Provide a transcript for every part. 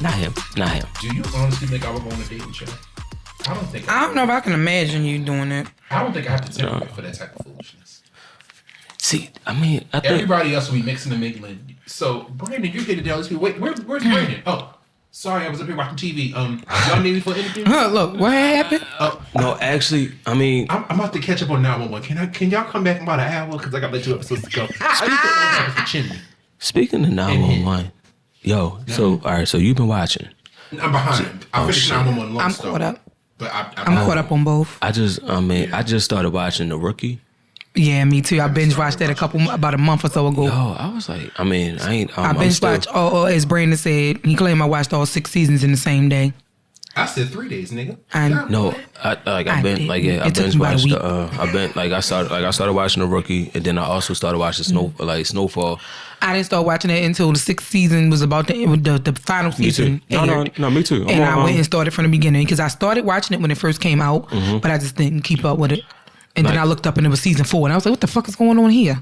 Not him. Do you honestly think I would go on a date with you? I don't know if I can imagine you doing it. I don't think I have to tell you for that type of foolishness. See, I mean, I think everybody else will be mixing and mingling. So, Brandon, you're here to tell us. Wait, where's Brandon? Oh, sorry, I was up here watching TV. Y'all need me for anything? Look, what happened? No, actually, I mean, I'm about to catch up on 911. Can y'all come back in about an hour? Because I got like 2 episodes to go. I need to know for Chimney. Speaking of 911, yo, so all right, so you've been watching. I'm behind. I finished 911 long I'm story. caught up. But I'm caught up on both. I just started watching The Rookie. Yeah, me too. I binge watched that about a month or so ago. Yo, I was like, I mean, I ain't. I binge watched as Brandon said. He claimed I watched all 6 seasons in the same day. I said 3 days, nigga. I binge watched. I started watching The Rookie, and then I also started watching Snowfall. I didn't start watching it until the 6th season was about the final season. No, me too. And I went and started from the beginning because I started watching it when it first came out, but I just didn't keep up with it. And then I looked up and it was season 4, and I was like, "What the fuck is going on here?"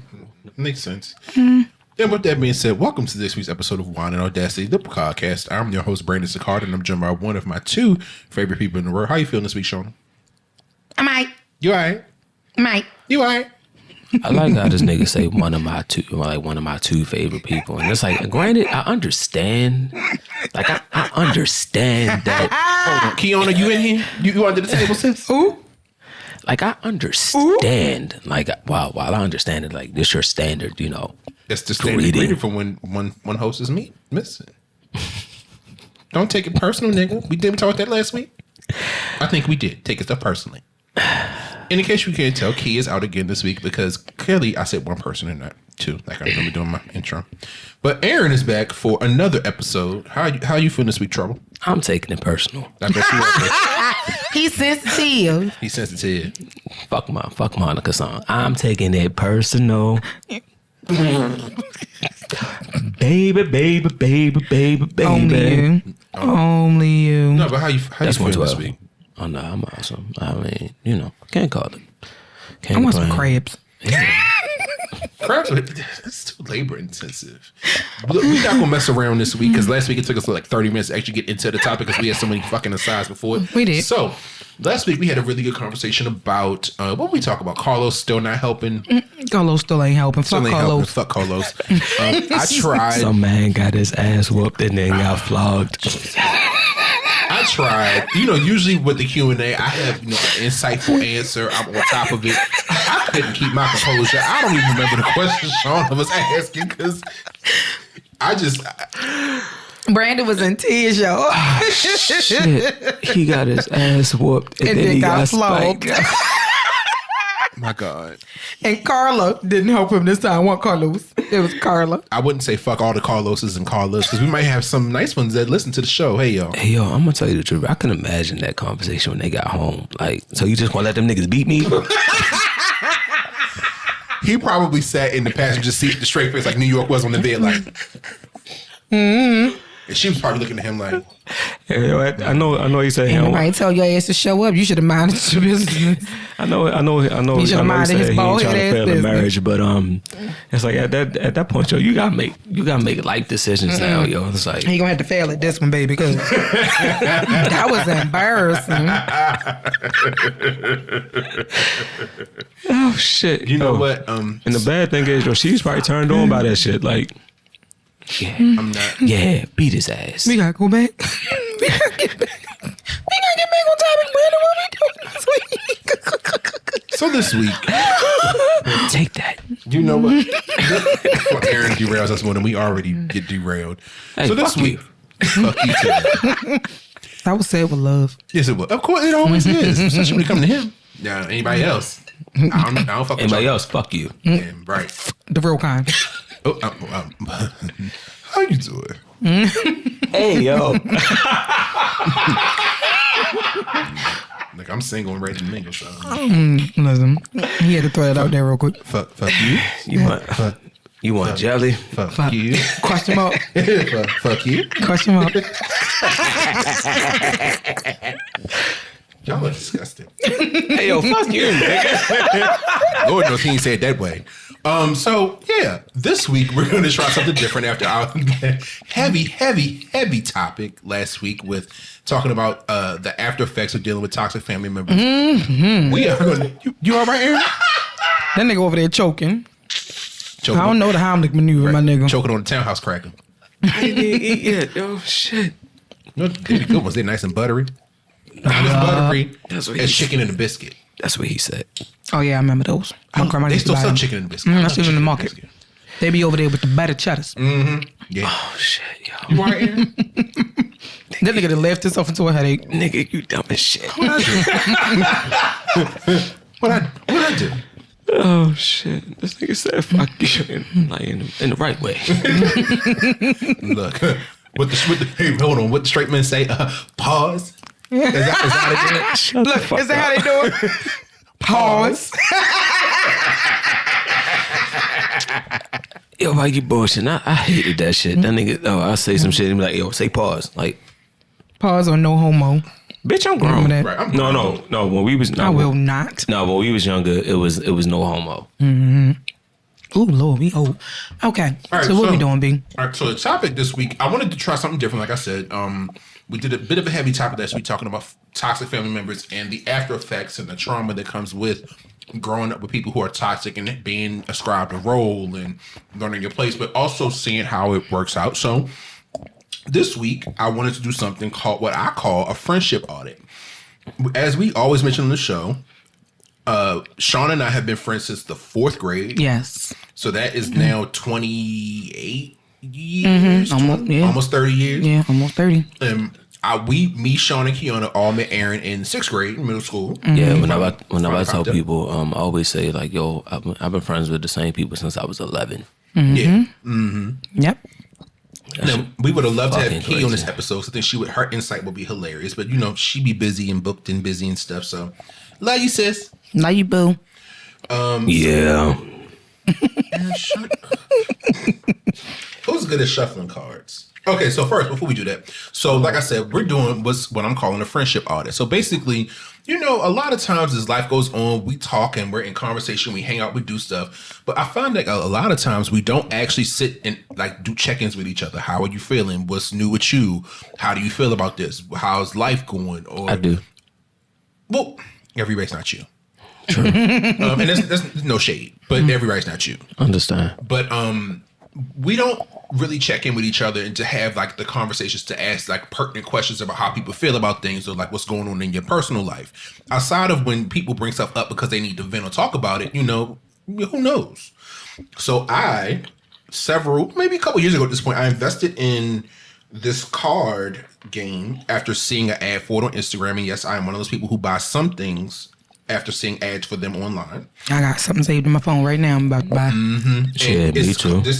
Makes sense. And with that being said, welcome to this week's episode of Wine and Audacity, the podcast. I'm your host, Brandon Sicard, and I'm joined by one of my 2 favorite people in the world. How you feeling this week, Shauna? I'm alright. You alright? I'm alright. You alright? I like how this nigga say one of my 2 favorite people, and it's like, granted, I understand. Like I understand that. Hold on, Kiana, you in here? You under the table, sis? Ooh. Like I understand. Ooh. Like while I understand it, like this your standard, you know. That's the standard reading for when one host is missing. Don't take it personal, nigga. We didn't talk that last week. I think we did. Take it stuff personally. In case you can't tell, Key is out again this week because clearly I said one person and not 2, like I remember doing my intro. But Aaron is back for another episode. How you feeling this week, Trouble? I'm taking it personal. I bet you are. He's sensitive. He's sensitive. Fuck Monica song. I'm taking it personal. baby. Only you. No, but how you feeling this week? Oh no, I'm awesome. I mean, you know, can't call it. I want some crabs. Yeah. Crabs, it's too labor intensive. Look, we're not gonna mess around this week because last week it took us like 30 minutes to actually get into the topic because we had so many fucking asides before it. We did. So last week we had a really good conversation about what we talk about. Carlos still not helping. Carlos still ain't helping. Fuck Carlos. Fuck Carlos. I tried. Some man got his ass whooped and then got flogged. I tried. You know, usually with the Q&A, I have, you know, an insightful answer. I'm on top of it. I couldn't keep my composure. I don't even remember the question Shauna was asking because I just... Brandon was in tears, yo. Shit. He got his ass whooped and then he got flogged. My God. And Carla didn't help him this time. What Carlos? It was Carla. I wouldn't say fuck all the Carloses and Carlas because we might have some nice ones that listen to the show. Hey, yo. Hey, yo, I'm going to tell you the truth. I can imagine that conversation when they got home. Like, so you just want to let them niggas beat me? He probably sat in the passenger seat with the straight face like New York was on the bed like... And she was probably looking at him like... Yeah, yo, I know he said... Ain't nobody tell your ass to show up. You should have minded your business. I know. He should have minded his bald head ass business. Marriage, but it's like at that point, yo, you gotta make life decisions now, yo. It's like he gonna have to fail at this one, baby, because that was embarrassing. Oh shit! You know what? And the bad thing is, yo, she's probably turned on by that shit. Like, yeah, I'm not. Yeah, beat his ass. We gotta go back. We gotta get back. We gotta get back on topic, Brandon. What we doing this week? So this week, take that. You know what? Well, Aaron derails us more than we already get derailed. Hey, so this week, fuck you too. I would say it with love. Yes, it will. Of course, it always is, especially when it comes to him. Now, anybody else? I don't fuck with anybody else. Fuck you. Yeah, right. The real kind. How you doing? Hey, yo. Like, I'm single and ready to mingle, so. Listen, he had to throw that out there real quick. Fuck you. You want jelly? Fuck you. Question mark. Fuck you. Question mark. Y'all are disgusting. Hey, yo, fuck you, nigga. Lord knows he ain't say it that way. So yeah, this week we're going to try something different after our heavy topic last week with talking about the after effects of dealing with toxic family members. Mm-hmm. We are going to. You all right, Aaron? That nigga over there choking. I don't know the Heimlich maneuver, my nigga. Choking on the townhouse cracker. I didn't eat yet. Oh shit. No, they be good ones. They're nice and buttery. Buttery. That's what as chicken and a biscuit. That's what he said. Oh yeah, I remember those. My grandma They used to still buy sell them. chicken and biscuit. I see them in the market. They be over there with the better cheddars. Mm-hmm. Yeah. Oh shit, yo. You all right, Aaron? That nigga that left himself into a headache. Nigga, you dumb as shit. What I do? Oh shit. This nigga said fuck you in the right way. Look, hey, hold on. What the straight men say? Pause. Is that how they do it? Look, is that how they do it? Pause. Yo, why you bullshitting? I hated that shit. That nigga, I say some shit and be like, yo, say pause. Like, Pause or no homo. bitch, I'm grown. Remember that? Right, I'm No. When we was, I will not. No, when we was younger, it was no homo. Ooh, Lord, we old. Okay, All right, so what we doing, B? All right, so the topic this week, I wanted to try something different. Like I said, we did a bit of a heavy topic last week talking about toxic family members and the after effects and the trauma that comes with growing up with people who are toxic and being ascribed a role and learning your place, but also seeing how it works out. So this week, I wanted to do something called what I call a friendship audit. As we always mention on the show, Shauna and I have been friends since the 4th grade. Yes. So that is now 28 years, almost 30 years. Yeah, almost 30. Me, Shauna, and Kiana all met Aaron in 6th grade, middle school. Yeah, whenever I tell people, I always say like, yo, I've been friends with the same people since I was 11. Yeah. Yep. Now, we would have loved to have fucking Key on this crazy. episode. So I think her insight would be hilarious. But she be busy and booked and busy and stuff. So love you, sis. Love you, boo. Yeah. Shut up. Who's good at shuffling cards? Okay, so first, before we do that, so like I said, we're doing what I'm calling a friendship audit. So basically, a lot of times as life goes on, we talk and we're in conversation, we hang out, we do stuff. But I find that a lot of times we don't actually sit and like do check-ins with each other. How are you feeling? What's new with you? How do you feel about this? How's life going? Or I do. Well, everybody's not you. True. And there's no shade, but everybody's not you. Understand. But we don't really check in with each other and to have like the conversations to ask like pertinent questions about how people feel about things or like what's going on in your personal life. Outside of when people bring stuff up because they need to vent or talk about it, who knows? So maybe a couple years ago at this point, I invested in this card game after seeing an ad for it on Instagram. And yes, I am one of those people who buy some things after seeing ads for them online. I got something saved in my phone right now. I'm about to buy. Yeah, me too. The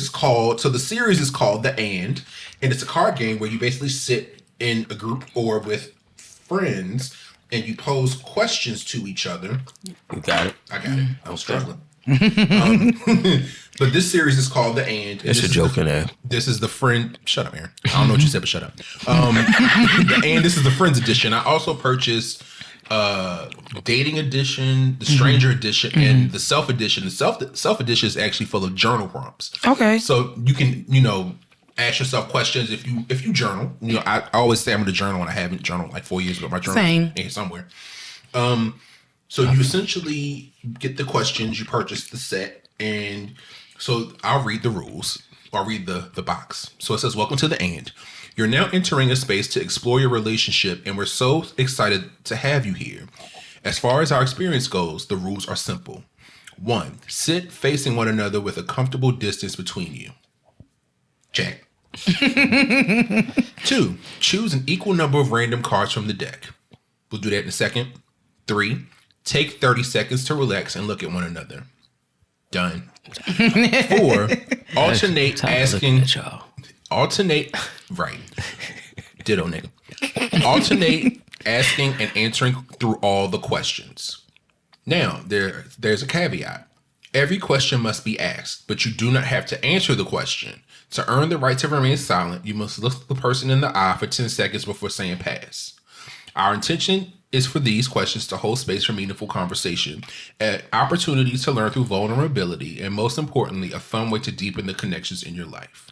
series is called The And it's a card game where you basically sit in a group or with friends and you pose questions to each other. You got it. I got it. I was struggling. But this series is called The And. It's a joke in there. This is the friend. Shut up, Aaron. I don't know what you said, but shut up. The And, this is the Friends edition. I also purchased dating edition, the stranger edition, and the self edition. The self edition is actually full of journal prompts. Okay. So you can, ask yourself questions if you journal. I always say I'm going to journal, and I haven't journaled like 4 years ago. My journal Same. is somewhere. So you essentially get the questions, you purchase the set, and so I'll read the rules. I'll read the box. So it says, welcome to The And. You're now entering a space to explore your relationship, and we're so excited to have you here. As far as our experience goes, the rules are simple. 1, sit facing one another with a comfortable distance between you. Check. 2, choose an equal number of random cards from the deck. We'll do that in a second. 3, take 30 seconds to relax and look at one another. Done. 4, alternate asking... Right. Ditto, nigga. Alternate asking and answering through all the questions. Now, there's a caveat. Every question must be asked, but you do not have to answer the question. To earn the right to remain silent, you must look the person in the eye for 10 seconds before saying pass. Our intention is for these questions to hold space for meaningful conversation, opportunities to learn through vulnerability, and most importantly, a fun way to deepen the connections in your life.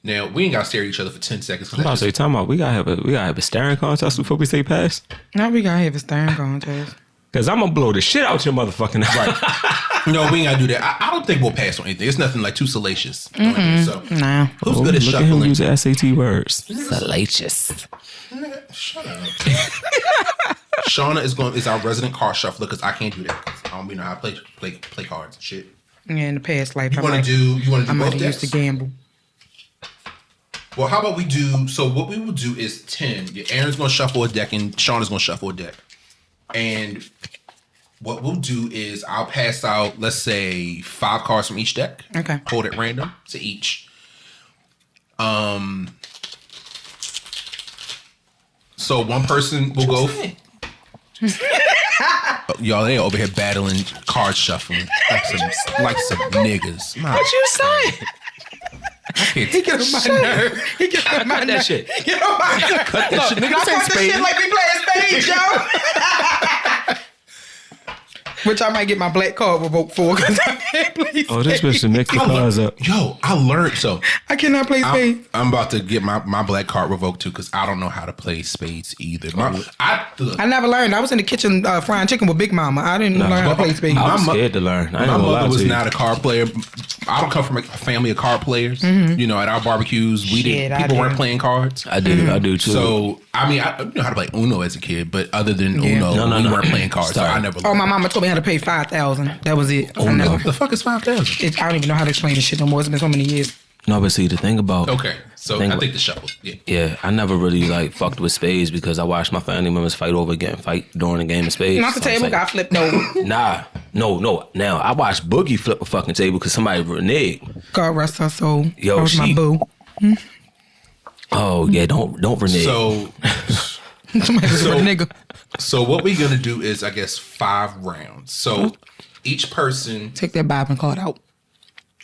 Now, we ain't got to stare at each other for 10 seconds. I'm about to say, time out. We gotta have a staring contest before we say pass. Now we gotta have a staring contest. Cause I'm gonna blow the shit out your motherfucking Right. No, we ain't gotta do that. I don't think we'll pass on anything. It's nothing like too salacious. So, Nah. who's good at look at him shuffling? use the SAT words. Salacious. Shut up. Shauna is our resident card shuffler because I can't do that. 'Cause I don't know how to play cards and shit. Yeah, in the past life, You want to do I might both have used decks? to gamble. Well, how about we do? So what we will do is 10. Aaron's gonna shuffle a deck and Shauna's gonna shuffle a deck. And what we'll do is I'll pass out, let's say, 5 cards from each deck. Okay. Hold it random to each. So one person will go. Y'all, they over here battling card shuffling like some niggas. What you say? He get on my nerve. He get on my Cut nerve. that shit. Get on my nerve. Cut that shit. Nigga, Don't say fuck this spade. shit like we playing spades, yo. Which I might get my black card revoked for because I can't play spades. Oh, this bitch should mix the cards up. Yo, I learned so. I cannot play spades. I'm about to get my black card revoked too because I don't know how to play spades either. I never learned. I was in the kitchen frying chicken with Big Mama. I didn't learn how to play spades. I was scared to learn. I ain't My gonna lie mother was to you. not a card player. I don't come from a family of card players. You know, at our barbecues, people weren't playing cards. I do too. So I mean, I knew how to play Uno as a kid, but other than Uno, we weren't playing cards. So I never. Oh, my mama told me how to pay 5,000. That was it. Oh no, the fuck is 5,000? I don't even know how to explain this shit no more. It's been so many years. No, but see, the thing about Okay, so I think the shuffle. yeah, I never really like fucked with spades because I watched my family members fight during the game of spades. Not the So I was table like, got flipped over. Nah, no. Now I watched Boogie flip a fucking table because somebody reneged. God rest her soul. Yo, that was my boo. Oh yeah, don't renege. So Somebody was a nigga. So what we're gonna do is, I guess, 5 rounds. So each person. Take that bobbing card out.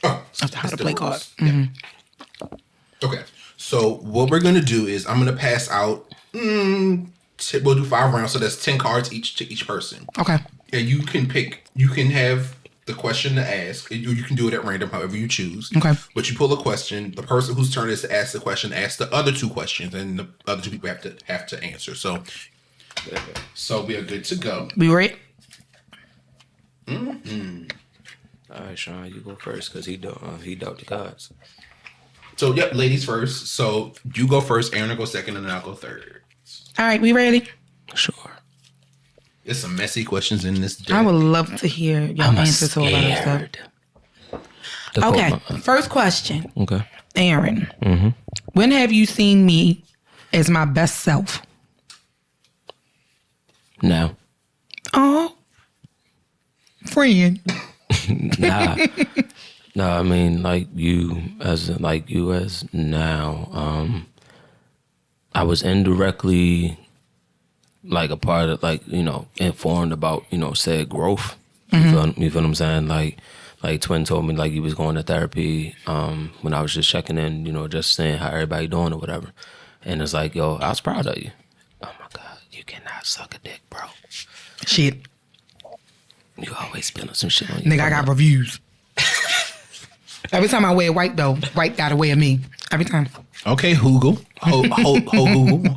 Oh, That's how to play rules. cards. Yeah. Okay. So what we're gonna do is I'm gonna pass out. We'll do 5 rounds, so that's 10 cards each to each person. Okay. And you can pick. You can have the question to ask. You can do it at random, however you choose. Okay. But you pull a question. The person whose turn is to ask the question asks the other 2 questions, and the other 2 people have to answer. So we are good to go. We ready? All right, Sean, you go first because he dealt the cards. So yep, ladies first. So you go first, Aaron will go second, and then I'll go third. All right, we ready? Sure. There's some messy questions in this deck. I would love to hear your answers to all of this stuff. Okay, first question. Okay. Aaron, when have you seen me as my best self? Now. Oh, friend. Nah. No, I mean like you as now. I was indirectly like a part of informed about, said growth. You feel what I'm saying? Like Twin told me like he was going to therapy when I was just checking in, just saying how everybody doing or whatever. And it's like, yo, I was proud of you. Oh my God, you cannot suck a dick, bro. Shit. You always spilling some shit on you. Nigga, I got reviews. Every time I wear white though, white got a way of me. Every time. Okay, Hoogle. Hoogle.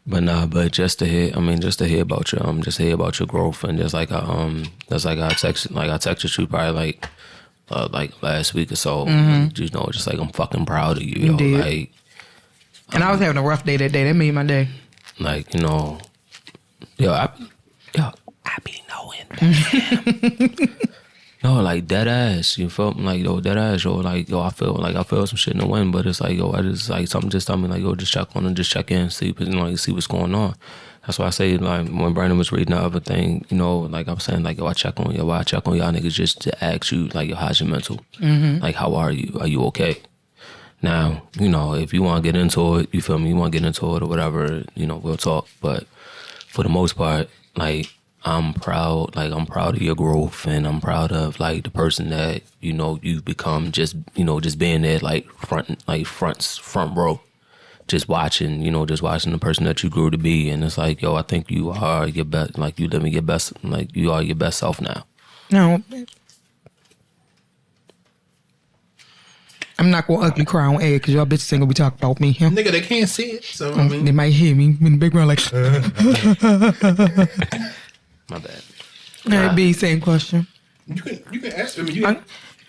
But just to hear about your growth and just like I texted you probably like last week or so. Just like I'm fucking proud of you. You did. Like, and I was having a rough day that day. That made my day. Like, I be knowing. No, like dead ass. You felt like dead ass. I feel some shit in the wind, but it's like I just like something just tell me like just check on and just check in, see what's going on. That's why I say like when Brandon was reading the other thing, like I was saying like I check on y'all niggas just to ask you like how's your mental, like how are you? Are you okay? Now if you want to get into it, you feel me? You want to get into it or whatever, we'll talk. But for the most part, like. I'm proud of your growth, and I'm proud of like the person that you've become. Just being there, like front row. just watching the person that you grew to be, and it's like, yo, I think you are your best, like you living your best, like you are your best self now. No. I'm not gonna ugly cry on air because y'all bitches ain't gonna be talking about me. Huh? Nigga, they can't see it, so I mean, they might hear me in the background like. My bad. All right, B, same question. you can ask me. You ain't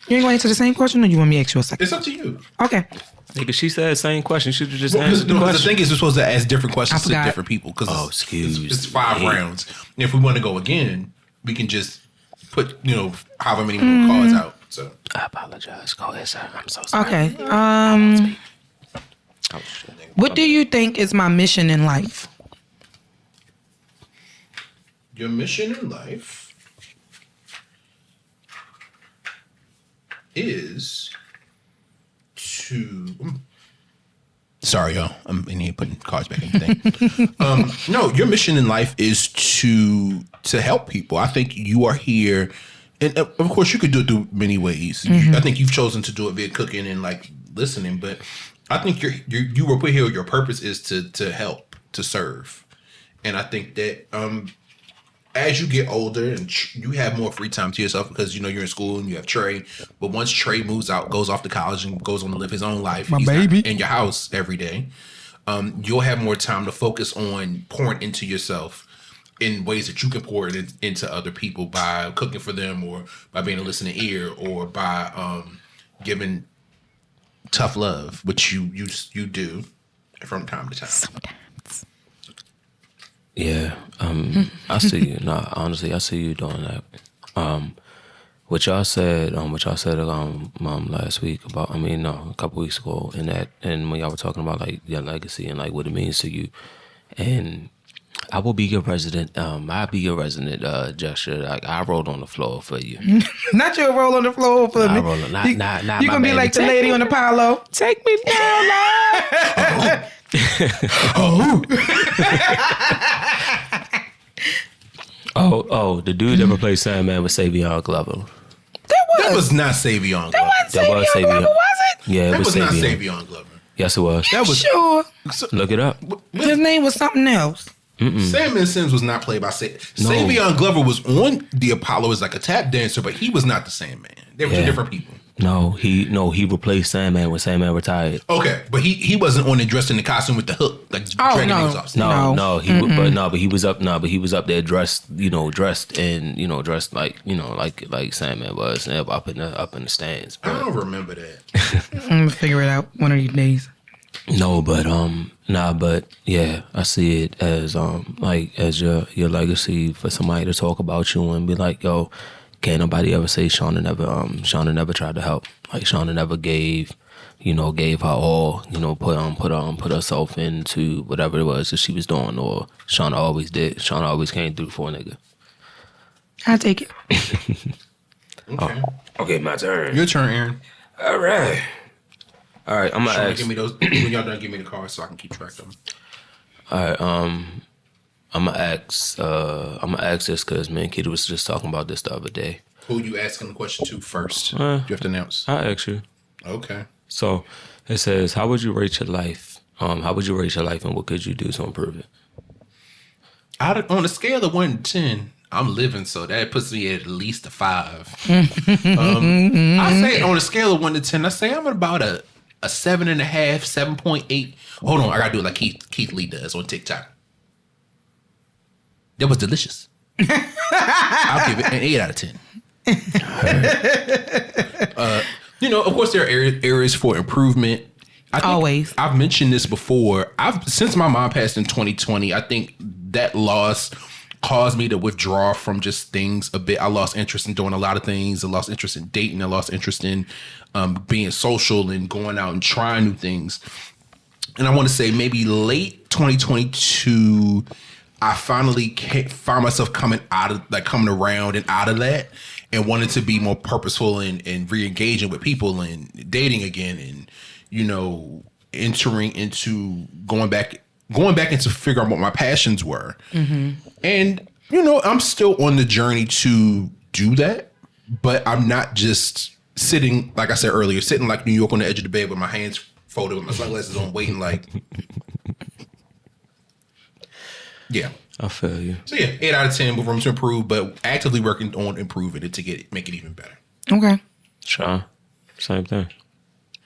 gonna answer the same question, or you want me to ask you a second? It's up to you. Okay. Nigga, she said the same question. She should have just Well, answered the the question. thing is, we're supposed to ask different questions to forgot. different people because excuse it's 5 me. rounds. And if we want to go again, we can just put however many more cards out. So I apologize. Go ahead, sir. I'm so sorry. Okay. Oh, shit. What do you think is my mission in life? your mission in life is to. Sorry, y'all. I'm in here putting cards back in the thing. No, your mission in life is to help people. I think you are here, and of course, you could do it through many ways. I think you've chosen to do it via cooking and like listening, but I think you were put here. Your purpose is to help, to serve, and I think that as you get older and you have more free time to yourself because you're in school and you have Trey, but once Trey moves out, goes off to college and goes on to live his own life, My he's baby. not in your house every day. You'll have more time to focus on pouring into yourself in ways that you can pour it into other people by cooking for them or by being a listening ear or by giving tough love, which you do from time to time. Sometimes. Yeah, I see you. No, honestly, I see you doing that. What y'all said last week about, a couple weeks ago, and when y'all were talking about like your legacy and like what it means to you, and I will be your resident. I'll be your resident gesture. Like I rolled on the floor for you. Not your roll on the floor for me. Not You my gonna be baby. like the lady on the Apollo. Take me down, Lord. Oh, the dude that replaced Sandman was Savion Glover. That was not Savion Glover. That was Savion Glover, was it? Yeah, it That was was not Savion. Savion Glover. Yes, it was. That was Sure. Look it up. His name was something else. Sandman Sims was not played by Savion Glover was on the Apollo as like a tap dancer, but he was not the same man. They were two different people. No, he replaced Sandman when Sandman retired. Okay, but he wasn't on it dressed in the costume with the hook like dragging no. niggas off. No. He was up there dressed like Sandman was up in the stands. I But, don't remember that. I'm gonna figure it out one of these days. no, but yeah, I see it as as your legacy for somebody to talk about you and be like, yo, can't nobody ever say Shauna never tried to help. Like Shauna never gave her all, put herself into whatever it was that she was doing, or Shauna always did. Shauna always came through for a nigga. I'll take it. Okay. Okay, my turn. Your turn, Aaron. All right, I'm gonna Shauna, ask. give me those when y'all done give me the cards so I can keep track of them. All right, I'm gonna ask this because me and Kitty was just talking about this the other day. Who you asking the question to first? You have to announce. I ask you. Okay. So it says, how would you rate your life? And what could you do to improve it? On a scale of 1 to 10, I'm living, so that puts me at least a 5. I say on a scale of 1 to 10, I say I'm at about a 7.5, 7.8. Hold on, I gotta do it like Keith Lee does on TikTok. That was delicious. I'll give it an 8 out of 10. Of course, there are areas for improvement. I think Always. I've mentioned this before. Since my mom passed in 2020, I think that loss caused me to withdraw from just things a bit. I lost interest in doing a lot of things. I lost interest in dating. I lost interest in being social and going out and trying new things. And I want to say maybe late 2022, I finally found myself coming around and out of that, and wanted to be more purposeful and re-engaging with people and dating again, and entering into going back into figuring out what my passions were. And I'm still on the journey to do that, but I'm not just sitting, like I said earlier, sitting like New York on the edge of the bed with my hands folded with my sunglasses on, waiting like. Yeah. I feel you. So yeah, 8 out of 10 with room to improve, but actively working on improving it to make it even better. Okay. Sean, same thing.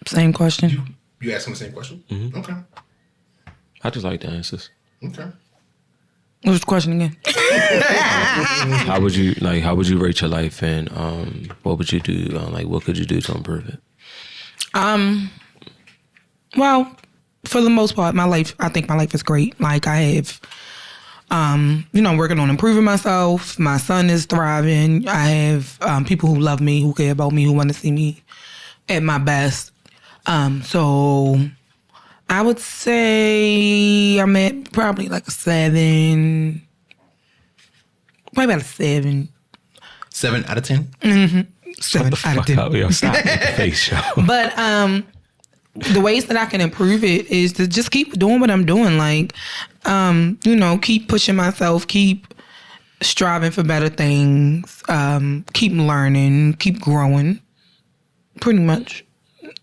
Same question. You asking the same question? Mm-hmm. Okay. I just like the answers. Okay. What was the question again? How would you rate your life, and what would you do? What could you do to improve it? Well, for the most part, I think my life is great. Like, I have, working on improving myself. My son is thriving. I have people who love me, who care about me, who want to see me at my best. So I would say I'm at probably like a 7. Probably about a 7. 7 out of 10? Mm-hmm. 7 out of 10. Yo, stop with the face show. But the ways that I can improve it is to just keep doing what I'm doing. Like, keep pushing myself, keep striving for better things, keep learning, keep growing. Pretty much.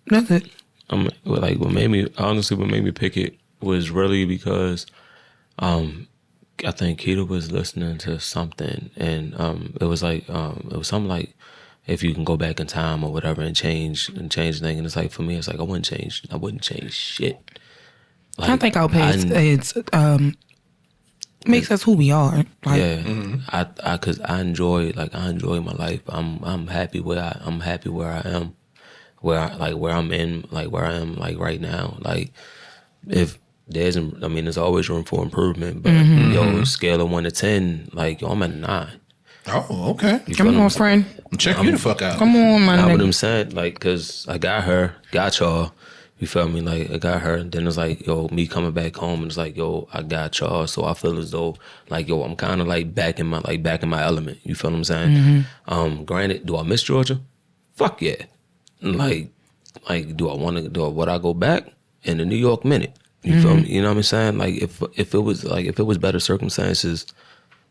That's it. What made me pick it was really because I think Keita was listening to something, and it was something like, if you can go back in time or whatever and change things, and it's like, for me, it's like I wouldn't change shit. Like, I think our past makes us who we are. Like, yeah, because I enjoy my life. I'm happy where I am, where I'm in, like where I am, like right now. Like, if there's always room for improvement, but scale of 1 to 10, like, I'm at 9. Oh, okay. Come on, friend. Check you the fuck out. Come on, my Nah, nigga. what I'm saying, like, cause I got y'all. You feel me? Like, I got her, and then it's like, yo, me coming back home, and it's like, yo, I got y'all. So I feel as though, like, yo, I'm kind of like back in my element. You feel what I'm saying? Granted, do I miss Georgia? Fuck yeah. Like, would I go back in the New York minute? You feel me? You know what I'm saying? Like, if it was better circumstances,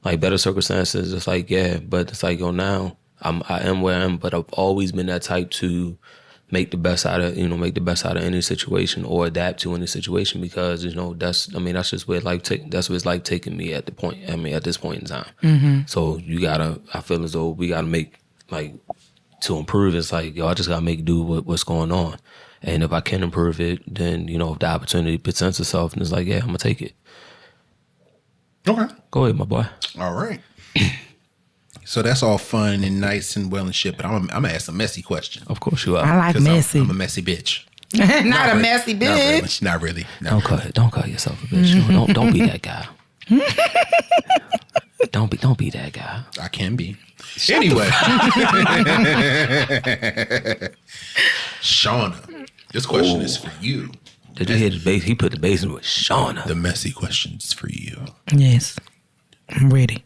it's like, yeah, but it's like, yo, now I am where I am, but I've always been that type to make the best out of any situation, or adapt to any situation, because that's just where it's like taking me at this point in time. So I feel as though we gotta make, like, to improve, it's like, yo, I just gotta make do with what's going on. And if I can improve it, then, if the opportunity presents itself, and it's like, yeah, I'm gonna take it. Okay. Go ahead, my boy. All right. So that's all fun and nice and well and shit, but I'm gonna ask a messy question. Of course you are. I like messy. I'm a messy bitch. Not a messy bitch. Not really. Don't call yourself a bitch. Don't be that guy. Don't be that guy. I can be. Anyway. Shauna, this question is for you. Did you hear the bass? He put the bass in with Shauna. The messy question's for you. Yes. I'm ready.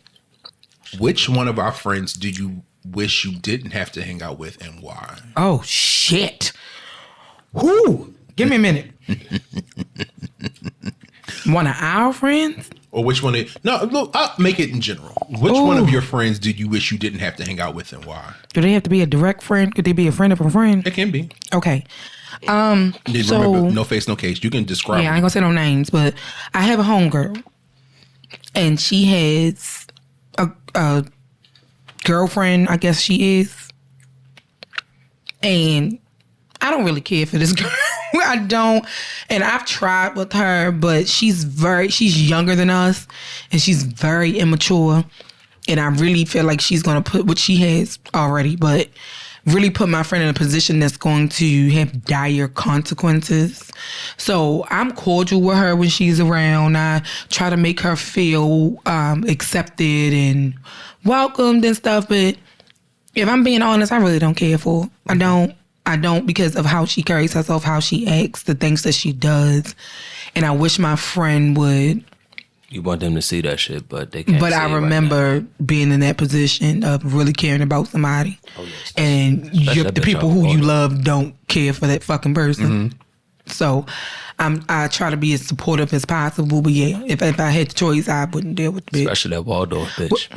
Which one of our friends do you wish you didn't have to hang out with, and why? Oh, shit. Whoo! Give me a minute. One of our friends? Or which one? Look, I'll make it in general. Which one of your friends did you wish you didn't have to hang out with, and why? Do they have to be a direct friend? Could they be a friend of a friend? It can be. Okay. Remember, no face, no case. You can describe. Yeah, I ain't gonna say no names, but I have a homegirl, and she has a girlfriend, I guess she is, and I don't really care for this girl. I don't, and I've tried with her, but she's younger than us, and she's very immature, and I really feel like she's gonna put what she has already, but really put my friend in a position that's going to have dire consequences. So I'm cordial with her when she's around. I try to make her feel accepted and welcomed and stuff. But if I'm being honest, I really don't care for her. I don't because of how she carries herself, how she acts, the things that she does. And I wish my friend would. You want them to see that shit, but they can't. But I remember being in that position of really caring about somebody, and the people who you love don't care for that fucking person. So I try to be as supportive as possible. But yeah, if I had the choice, I wouldn't deal with the bitch. Especially that Waldorf bitch.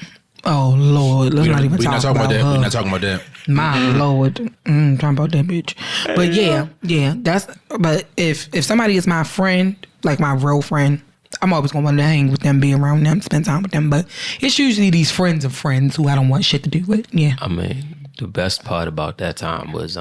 Oh Lord, let's not even We're talk not talking about about that. her. We're not talking about that. My Lord, talking about that bitch. But yeah, that's. But if somebody is my friend, like my real friend, I'm always gonna want to hang with them, be around them, spend time with them. But it's usually these friends of friends who I don't want shit to do with. Yeah. I mean, the best part about that time was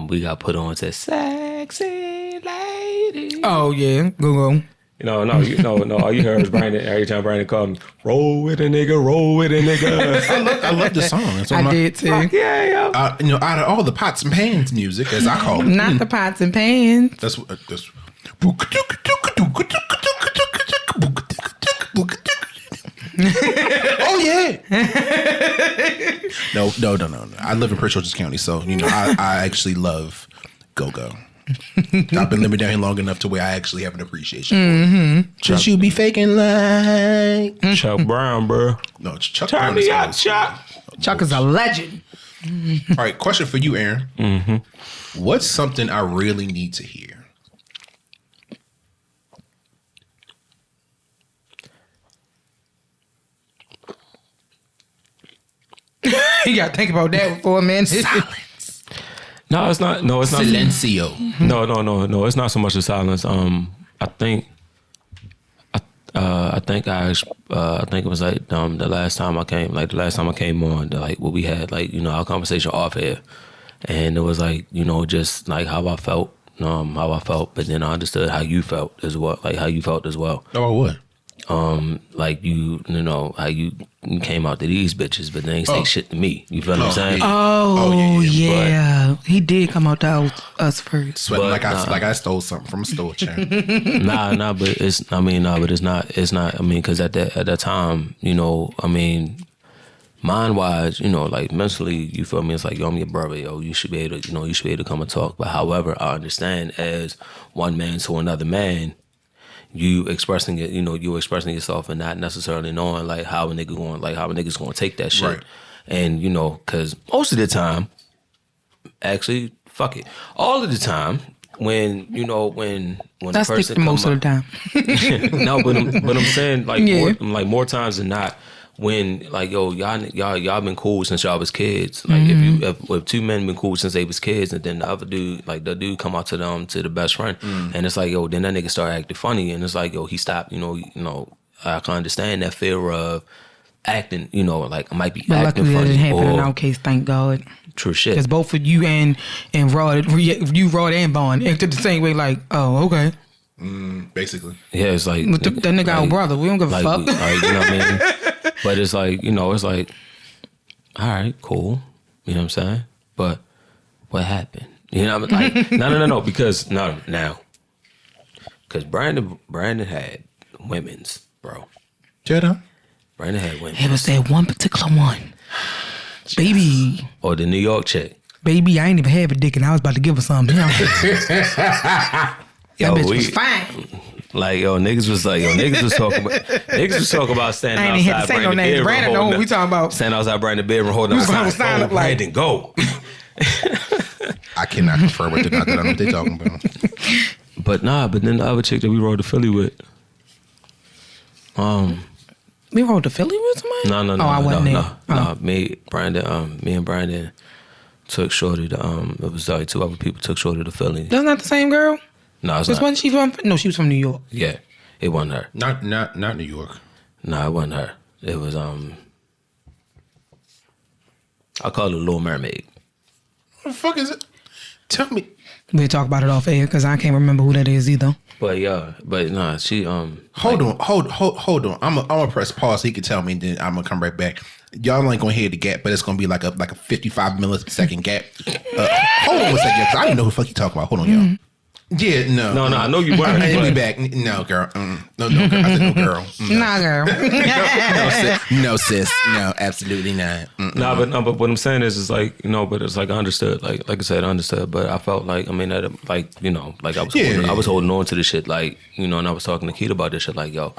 we got put on to Sexy Lady. Oh yeah, go. No. All you heard was Brandon. Every time Brandon called me, roll with a nigga, roll with a nigga. I love this song. It's one of I my- did too. Yeah. out of all the pots and pans music, as I call it, Not the pots and pans. that's. Oh yeah. No. I live in Prince George's County, so I actually love go-go. I've been living down here long enough to where I actually have an appreciation for it. Should you be faking like Chuck Brown, bro. No, it's Chuck Turn Brown me is up, always- Chuck. Chuck is a legend. All right, question for you, Aaron. What's something I really need to hear? You gotta think about that for a minute. No, it's not. No, it's not. Silencio. No. It's not so much the silence. I think it was like the last time I came on, like what we had, like our conversation off air, and it was like just like how I felt, but then I understood how you felt as well, like how you felt as well. Oh, what? Like how you came out to these bitches, but they ain't say shit to me. You feel what I'm saying? Yeah. Oh, yeah. yeah. He did come out to us first. Sweating But, like I stole something from a store chair. Nah, but it's not. I mean, because at that time, mind wise, like mentally, you feel me? It's like, yo, I'm your brother, yo. You should be able to come and talk. But however, I understand as one man to another man, you expressing it, you expressing yourself and not necessarily knowing like how a nigga's gonna take that shit. Right. And because most of the time, actually, fuck it, all of the time, when when That's a person the most come of the up- time. no, but I'm saying like Yeah. more times than not, when like yo y'all been cool since y'all was kids. Like if two men been cool since they was kids, and then the other dude, like the dude come out to them to the best friend, and it's like yo, then that nigga start acting funny, and it's like yo, he stopped. I can understand that fear of acting. Like I might be But acting luckily that funny. didn't happen in or our case, thank God. true shit. Because both of you and Rod, and Bond acted the same way. Like, oh, okay. Basically. Yeah, it's like But that nigga our brother. We don't give a fuck. You know what I mean? But it's like, it's like, all right, cool. You know what I'm saying? But what happened? You know what I mean? Like, no, because now. Because Brandon had women's, bro. Jada? Brandon had women. It was that one particular one. Baby, Or the New York chick. baby, I ain't even have a dick and I was about to give her something. That bitch was we- fine. Like, niggas was talking about standing I ain't even had to outside say no Brandon names. bedroom. Brandon know what we talking about. Standing outside Brandon bedroom holding Who's up gonna a sign sign. up like- Brandon, go. I cannot confirm with the not that I know what they talking about. But then the other chick that we rode to Philly with, We rode to Philly with somebody? No. Oh, I wasn't there. Oh. Me and Brandon took Shorty to it was like two other people took Shorty to Philly. That's not the same girl? No, it's Just not. wasn't she from? No, she was from New York. Yeah, it wasn't her. Not New York. No, it wasn't her. It was I call her Little Mermaid. What the fuck is it? Tell me. We'll talk about it off air because I can't remember who that is either. But nah, she Hold on. I'm gonna press pause so he can tell me, and then I'm gonna come right back. Y'all ain't gonna hear the gap, but it's gonna be like a 55 millisecond gap. Hold on one second, 'cause I didn't know who the fuck you talking about. Hold on, y'all. Yeah, no. No, I know you weren't. I but- be back. No, girl. No, girl. I said no, girl. No. Nah, girl. No, sis. No, absolutely not. But what I'm saying is like, but it's like I understood, like I said, I understood, but I felt like, I mean, that, like, like I was holding on to the shit, like, and I was talking to Keith about this shit, like, yo,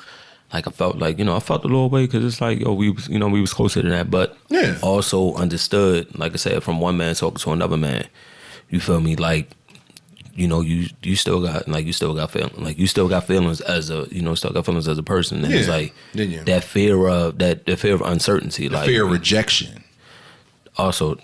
like I felt like, I felt a little way because it's like, yo, we was closer to that, but also understood, like I said, from one man talking to another man, you feel me, like, you still got feelings as a as a person, and it's like that fear of uncertainty, the fear of rejection. Also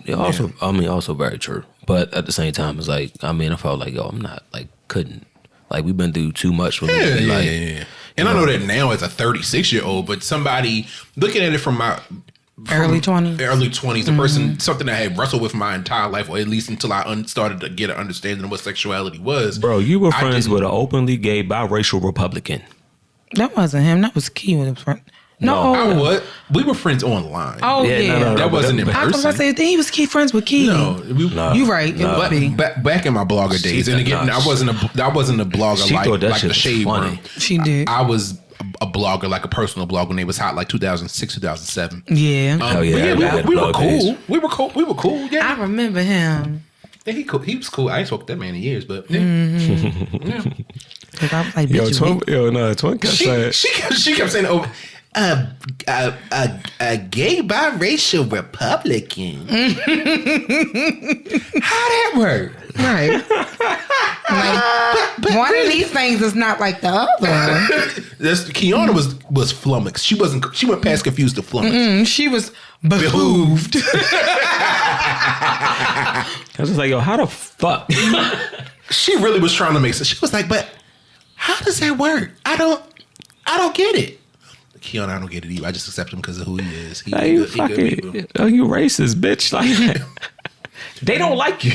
very true. But at the same time, it's like, I felt like, I'm not, like, couldn't. Like, we've been through too much for me to be like. And I know that now as a 36-year-old, but somebody looking at it from my early 20s, a person, something I had wrestled with my entire life, or at least until I started to get an understanding of what sexuality was. Bro, you were friends with an openly gay biracial Republican. That wasn't him. That was Key with his friend. No, I was. We were friends online. Oh yeah, no, that wasn't in person. I was about to say he was friends with Key. No, you right. Back in my blogger days, and again, I wasn't a blogger like the Shade Room. She did. I was a blogger, like a personal blog when it was hot, like 2006, 2007. Yeah. We were cool. We were cool. Yeah, I remember him. Yeah, he was cool. I ain't spoke to that man in years, but yeah. Cause I was like, bitch, Twin kept saying. She kept saying, "Oh, a gay biracial Republican." How that work? Right. Like, one of these things is not like the other. Kiana was flummoxed. She went past confused to flummoxed. She was behooved. I was just like, yo, how the fuck? She really was trying to make sense. She was like, but how does that work? I don't get it. Kiana, I don't get it either. I just accept him because of who he is. You racist, bitch. Like, they don't like you.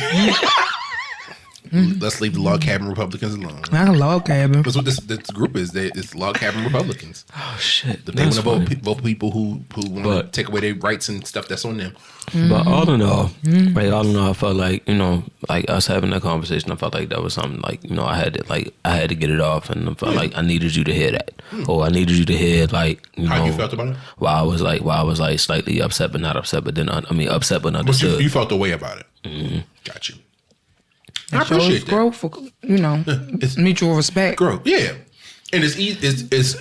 Let's leave the log cabin Republicans alone. Not a log cabin. That's what this group is. It's log cabin Republicans. Oh shit! They want to vote people who want to take away their rights and stuff. That's on them. But all in all, I felt like like us having that conversation. I felt like that was something like I had to get it off, and I felt like I needed you to hear that, or I needed you to hear like how you felt about it. Why I was like slightly upset, but not upset, but then upset but understood. But you felt the way about it. Mm-hmm. Got you. I appreciate appreciate that. Growth for it's mutual respect. Growth, yeah. And it's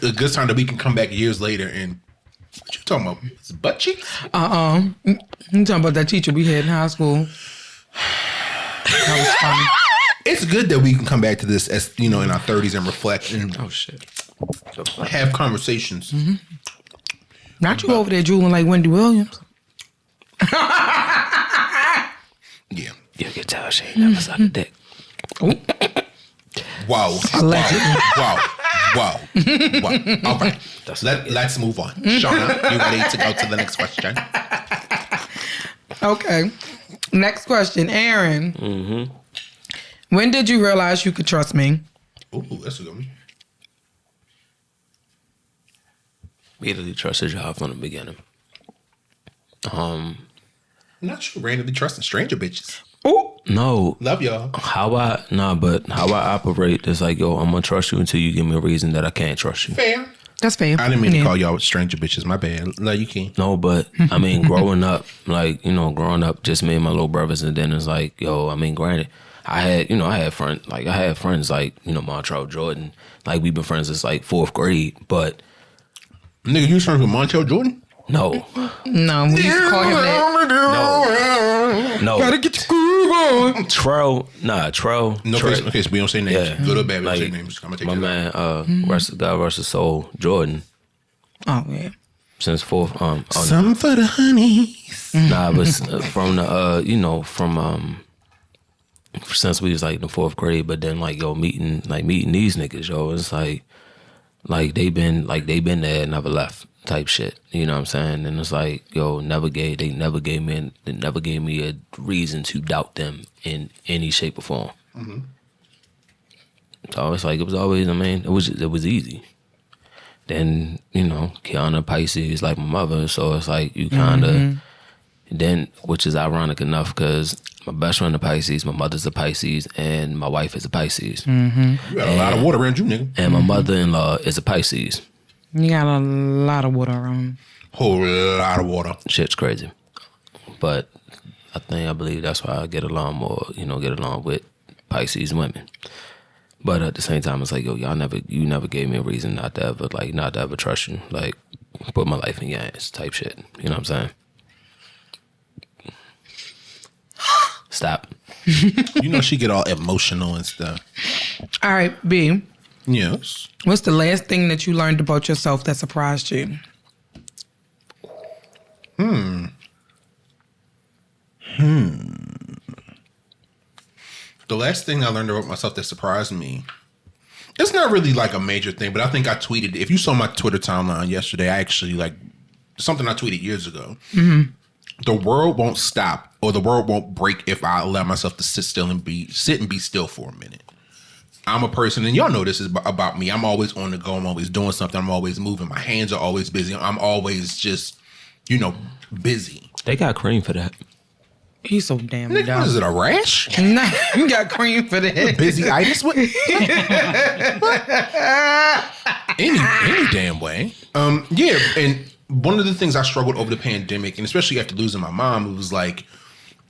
a good time that we can come back years later and what you talking about? It's butt cheeks? I'm talking about that teacher we had in high school. That was funny. It's good that we can come back to this as in our 30s and reflect and have conversations. Mm-hmm. Not you over there drooling like Wendy Williams. Yeah. You can tell she ain't never sucked a dick. Wow. Allegedly. Wow. All right. Let's move on. Shauna, you ready to go to the next question? Okay. Next question. Aaron. Mm-hmm. When did you realize you could trust me? Ooh, that's a good one. Immediately trusted y'all from the beginning. I'm not sure randomly trusting stranger bitches. Oh no, love y'all. How I operate is like, yo, I'm gonna trust you until you give me a reason that I can't trust you. Fair. That's fair. I didn't mean to call y'all stranger bitches. My bad. No, you can't. No, but growing up, just me and my little brothers, and then it's like, yo, granted, I had friends like Montrell Jordan. Like we've been friends since like 4th grade, but nigga, you friends with Montrell Jordan? No, we used to call him that. No. Gotta get your groove on. Trell. No, okay, so we don't say names. Yeah. Good or bad, we don't say names. I'm gonna take my man, God rest his soul, Jordan. Oh yeah. Since 4th, some for the honeys. Nah, but from the since we was like in the 4th grade, but then meeting these niggas, it's like they been there and never left type shit. You know what I'm saying? And it's like, yo, they never gave me a reason to doubt them in any shape or form. Mm-hmm. So it's like, it was always, it was easy. Then, Kiana Pisces like my mother, so it's like you kind of, then, which is ironic enough because my best friend is a Pisces, my mother's a Pisces, and my wife is a Pisces. Mm-hmm. You got a lot of water around you, nigga. And my mother-in-law is a Pisces. You got a lot of water around. Whole lot of water. Shit's crazy. But I believe that's why I get along with Pisces women. But at the same time, it's like, yo, you never gave me a reason not to ever trust you. Like, put my life in your hands type shit. You know what I'm saying? Stop. You know she get all emotional and stuff. All right, B. Yes. What's the last thing that you learned about yourself that surprised you? The last thing I learned about myself that surprised me, it's not really like a major thing, but I think I tweeted, if you saw my Twitter timeline yesterday, I actually like something I tweeted years ago. Mm-hmm. The world won't stop or the world won't break if I allow myself to sit and be still for a minute. I'm a person, and y'all know this is about me. I'm always on the go. I'm always doing something. I'm always moving. My hands are always busy. I'm always just, busy. They got cream for that. He's so damn Nigga, dumb. what is it, a rash? Nah, you got cream for that. Busy-itis? What? any damn way. Yeah, and one of the things I struggled over the pandemic, and especially after losing my mom, it was like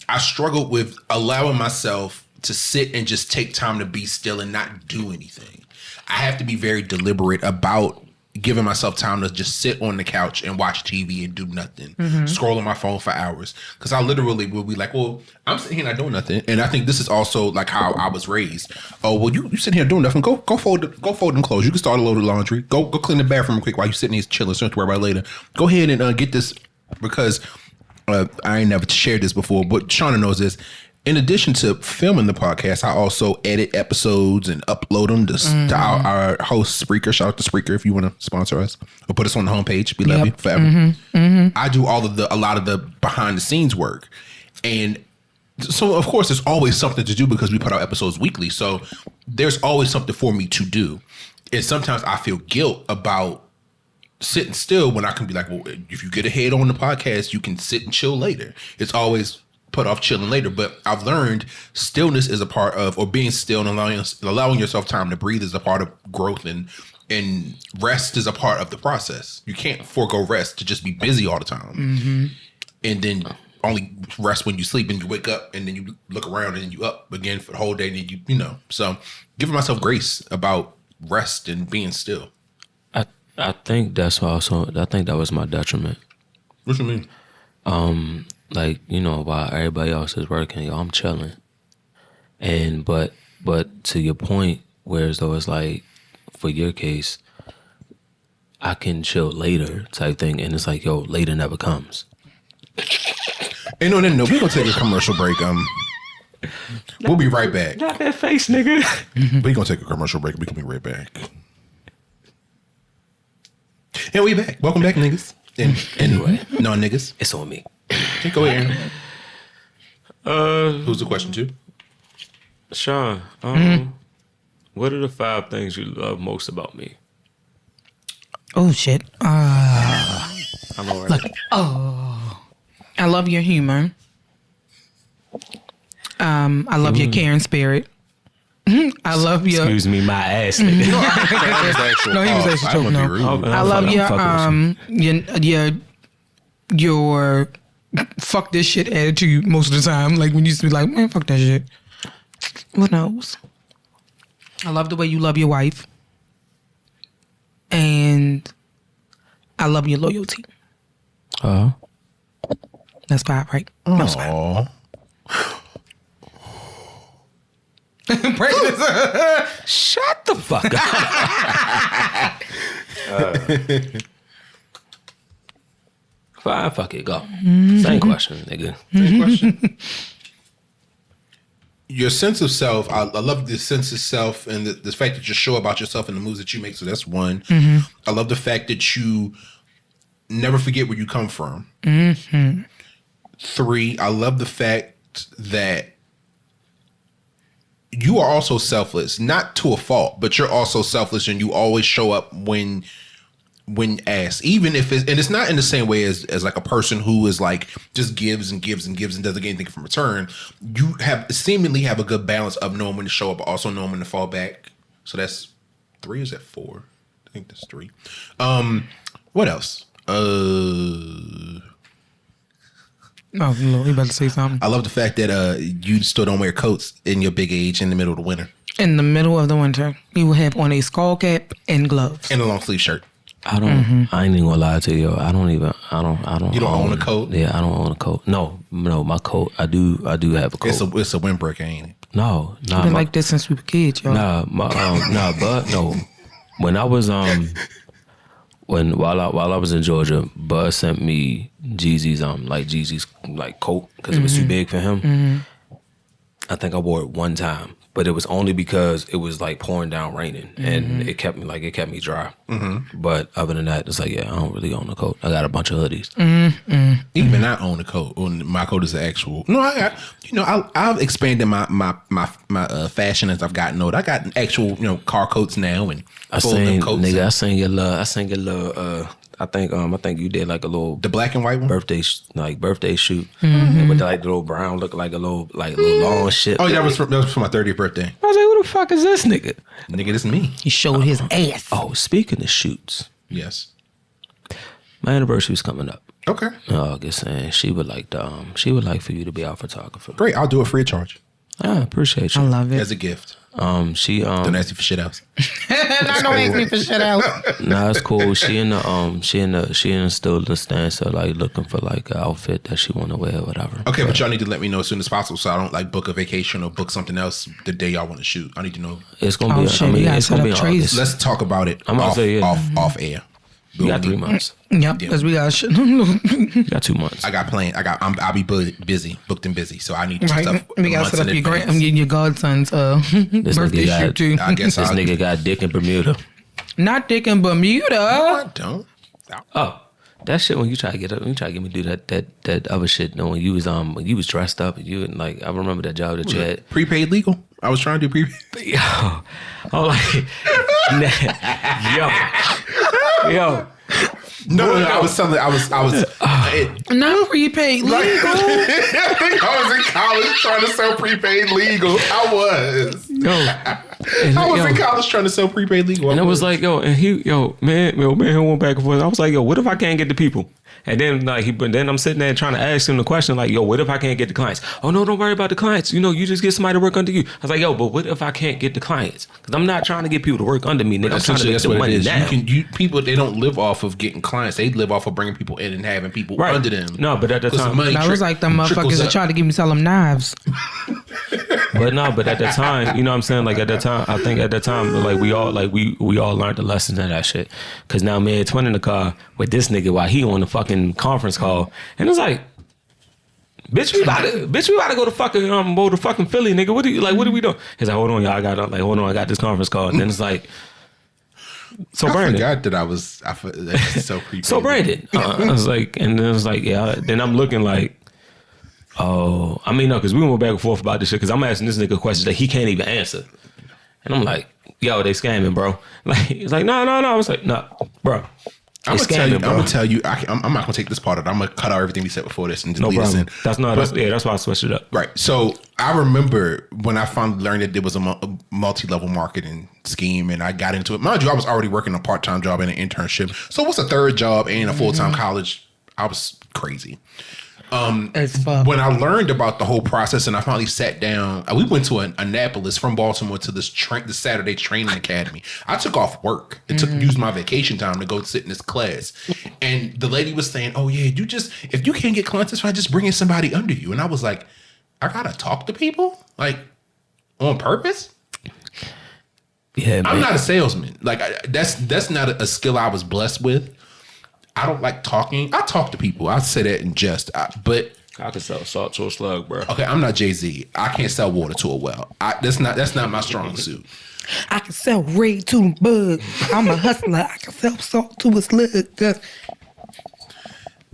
I struggled with allowing myself to sit and just take time to be still and not do anything. I have to be very deliberate about giving myself time to just sit on the couch and watch TV and do nothing, scroll on my phone for hours. Because I literally will be like, well, I'm sitting here not doing nothing. And I think this is also like how I was raised. Oh, well, you sitting here doing nothing. Go fold them clothes. You can start a load of laundry. Go clean the bathroom real quick while you sitting here chilling. So don't have to worry about it later. Go ahead and get this, because I ain't never shared this before, but Shauna knows this. In addition to filming the podcast, I also edit episodes and upload them to our host Spreaker. Shout out to Spreaker if you want to sponsor us or put us on the homepage. We love you forever. I do a lot of the behind the scenes work, and so of course there's always something to do because we put out episodes weekly. So there's always something for me to do, and sometimes I feel guilt about sitting still when I can be like, well, if you get ahead on the podcast, you can sit and chill later. It's always put off chilling later, but I've learned stillness is a part of, or being still and allowing yourself time to breathe is a part of growth, and rest is a part of the process. You can't forego rest to just be busy all the time, and then only rest when you sleep and you wake up and then you look around and then you up again for the whole day, and then you So giving myself grace about rest and being still. I think that's also. I think that was my detriment. What you mean? Like, while everybody else is working, I'm chilling. And but to your point, whereas though it's like, for your case, I can chill later type thing, and it's like, later never comes. Ain't no, we're gonna take a commercial break. We'll be right back. Not that face, nigga. We're gonna take a commercial break. We can be right back. And we back. Welcome back, niggas. And Anyway, non-niggas. it's on me. Go ahead, Aaron. Who's the question to? Sean, what are the 5 things you love most about me? Oh, shit. I know, right? Look. I love your humor. I love your caring spirit. I love your... Excuse me, my ass, nigga. No, he was actually joking. No. I love your fuck this shit attitude most of the time. Like when you used to be like, man, fuck that shit. What else? I love the way you love your wife. And I love your loyalty. That's 5, right? That's 5. Shut the fuck up. Fine, fuck it, go. Same question, nigga. Same question. Your sense of self, I love the sense of self and the fact that you show about yourself and the moves that you make. So that's 1. I love the fact that you never forget where you come from. 3, I love the fact that you are also selfless, not to a fault, but you're also selfless, and you always show up when asked, even if it's not in the same way as like a person who is like just gives and gives and gives and doesn't get anything from return. You seemingly have a good balance of knowing when to show up, but also knowing when to fall back. So that's 3. Is that 4? I think that's 3. What else? Oh, you about to say something? I love the fact that you still don't wear coats in your big age in the middle of the winter. In the middle of the winter, you will have on a skull cap and gloves. And a long sleeve shirt. I don't. I ain't even gonna lie to you. I don't. You don't own a coat? Yeah, I don't own a coat. No. My coat. I do have a coat. It's a windbreaker, ain't it? No. You've been like this since we were kids, y'all. No. When I was while I was in Georgia, Bud sent me Jeezy's coat because it was too big for him. I think I wore it one time, but it was only because it was like pouring down raining and it kept me dry. But other than that, it's like, yeah, I don't really own a coat. I got a bunch of hoodies. Even I own a coat. My coat is the actual. No, I got. I've expanded my fashion as I've gotten older. I got actual car coats now and folding coats. Nigga, I seen your little. I think you did like a little the black and white one birthday shoot with like the little brown look like a little long shit. Oh yeah, that was for my 30th birthday. I was like, who the fuck is this nigga? Nigga, this is me. He showed his ass. Oh, speaking of shoots, yes, my anniversary is coming up. Okay. August, and she would like for you to be our photographer. Great, I'll do it free of charge. I appreciate you. I love it as a gift. She don't ask me for shit else. Don't ask me for shit else. Nah, it's cool. She in still the stand, so like looking for like an outfit that she want to wear or whatever. Okay, but y'all need to let me know as soon as possible so I don't like book a vacation or book something else the day y'all want to shoot. I need to know. It's gonna be. It's gonna be August. Let's talk about it. Off air. We got 3 months. Yep, because we got shit. You got 2 months. I got planned. I'll be busy, booked and busy. So I need to stuff. We got to set up your godson's birthday shoot too. I guess this nigga got dick in Bermuda. Not dick in Bermuda. No, I don't. Oh, that shit when you try to get me to do that other shit. No, when you was dressed up and you and like I remember that job that you had. Prepaid legal. I was trying to do prepaid. Yo, I'm like, yo. No, I was telling. I was. Not prepaid legal. I think I was in college trying to sell prepaid legal. I was. I was in college trying to sell prepaid legal. And it was like, man, he went back and forth. I was like, what if I can't get the people? And then then I'm sitting there trying to ask him the question like, what if I can't get the clients? Oh no, don't worry about the clients. You just get somebody to work under you. I was like, but what if I can't get the clients? Because I'm not trying to get people to work under me, nigga. I'm trying to make the money now. People, they don't live off of getting clients. They live off of bringing people in and having people under them. No, but at the time, I was like the motherfuckers that tried to get me sell them knives. But at the time, you know what I'm saying? Like at that time, I think at that time, like we all learned the lessons of that shit. Cause now me and Twin in the car with this nigga while he on the fucking conference call, and it's like, bitch, we about to go to fucking Philly, nigga. What are we doing? He's like, hold on, y'all, I got this conference call, and then it's like, so Brandon, I forgot that I was so creepy. So Brandon, I was like, and then it was like, yeah. Then I'm looking like. Oh, I mean, no, because we went back and forth about this shit, because I'm asking this nigga questions that he can't even answer. And I'm like, yo, they scamming, bro. Like, he's like, no. I was like, no, bro. I'm gonna tell you. I'm not gonna take this part of it. I'm gonna cut out everything we said before this and delete this in. That's why I switched it up. Right. So I remember when I finally learned that there was a multi-level marketing scheme, and I got into it. Mind you, I was already working a part-time job and an internship. So what's a third job and a full-time college? I was crazy. When I learned about the whole process and I finally sat down, we went to Annapolis from Baltimore to this Saturday training academy. I took off work and used my vacation time to go sit in this class. And the lady was saying, oh yeah, if you can't get clients, that's why just bring in somebody under you. And I was like, I gotta talk to people like on purpose. Yeah, I'm not a salesman. Like that's not a skill I was blessed with. I don't like talking. I talk to people. I say that in jest. But I can sell salt to a slug, bro. Okay, I'm not Jay-Z. I can't sell water to a well. That's not my strong suit. I can sell raid to a bug. I'm a hustler. I can sell salt to a slug.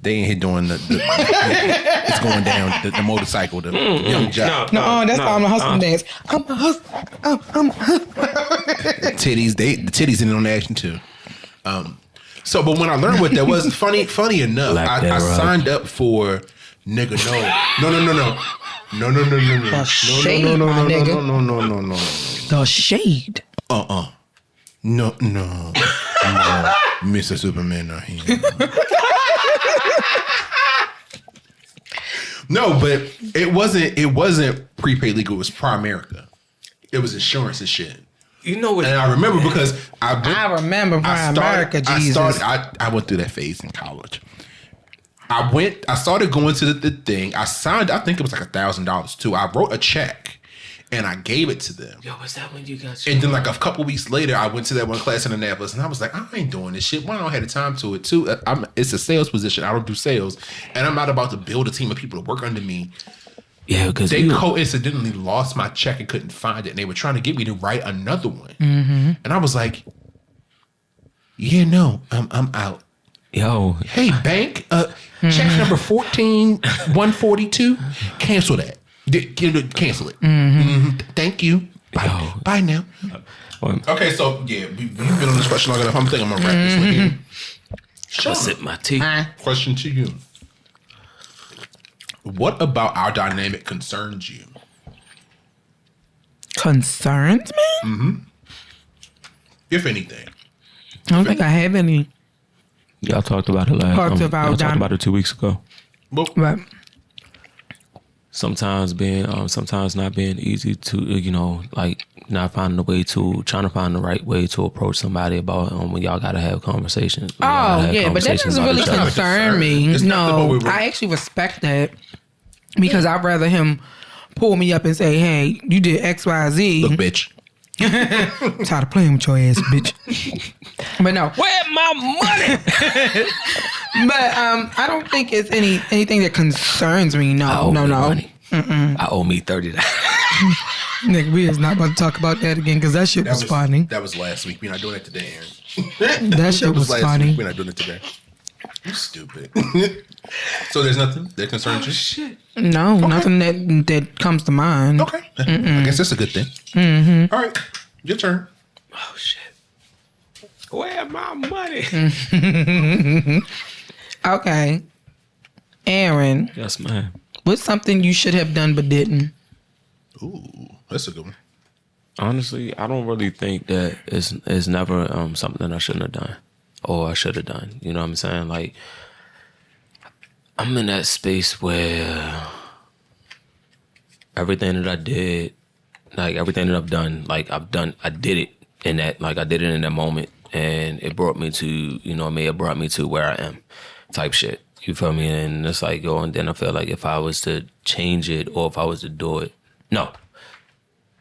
They ain't here doing it's going down the motorcycle, the young job. No, that's how I'm a hustler dance. I'm a hustler. I'm a hustler. The titties in on the action too. So, but when I learned what that was, funny enough, I signed up for nigga. No. The shade, my nigga. The shade. No. Mr. Superman not here. No, but it wasn't prepaid legal. It was Primerica. It was insurance and shit. You know what? And I remember because I remember Brian America, Jesus. I went through that phase in college. I started going to the thing. I signed, I think it was like $1,000 too. I wrote a check and I gave it to them. Yo, was that when you got And then like a couple weeks later, I went to that one class in Annapolis and I was like, I ain't doing this shit. Why don't I have the time to it too? It's a sales position. I don't do sales. And I'm not about to build a team of people to work under me. Yeah, because they coincidentally lost my check and couldn't find it. And they were trying to get me to write another one. Mm-hmm. And I was like, yeah, no, I'm out. Yo. Hey, bank, check number 14142. Cancel that. Cancel it. Mm-hmm. Thank you. Bye. Bye now. Okay, so yeah, we've been on this question long enough. I'm thinking I'm gonna wrap this one here. Sure. Sip my tea. Question to you. What about our dynamic concerns you? Concerns me? Mm-hmm. If anything. I don't think I have any. Y'all talked about it last. Y'all talked about it 2 weeks ago. Right. Sometimes not being easy to, like not finding a way to, trying to find the right way to approach somebody about when y'all gotta have conversations. Oh yeah, but that doesn't really concern me. No, I actually respect that because I'd rather him pull me up and say, "Hey, you did X, Y, Z." Look, bitch. I'm tired of playing with your ass, bitch. But no, where's my money? But I don't think it's anything that concerns me. No. I owe me $30. Nigga, we is not about to talk about that again because that shit was funny. That was last week. We're not doing it today, Aaron. That shit was funny. Week. We're not doing it today. You stupid. So there's nothing that concerns you? Shit. No, okay. Nothing that comes to mind. Okay. I guess that's a good thing. Mm-hmm. All right. Your turn. Oh, shit. Where's my money? Okay. Aaron. Yes, ma'am. What's something you should have done but didn't? Ooh, that's a good one. Honestly, I don't really think that it's never something I shouldn't have done or I should have done. You know what I'm saying? Like, I'm in that space where everything that I did, like everything that I've done, like I did it in that, like I did it in that moment, and it brought me to, it brought me to where I am, type shit. You feel me? And it's like, and then I feel like if I was to change it or if I was to do it, no.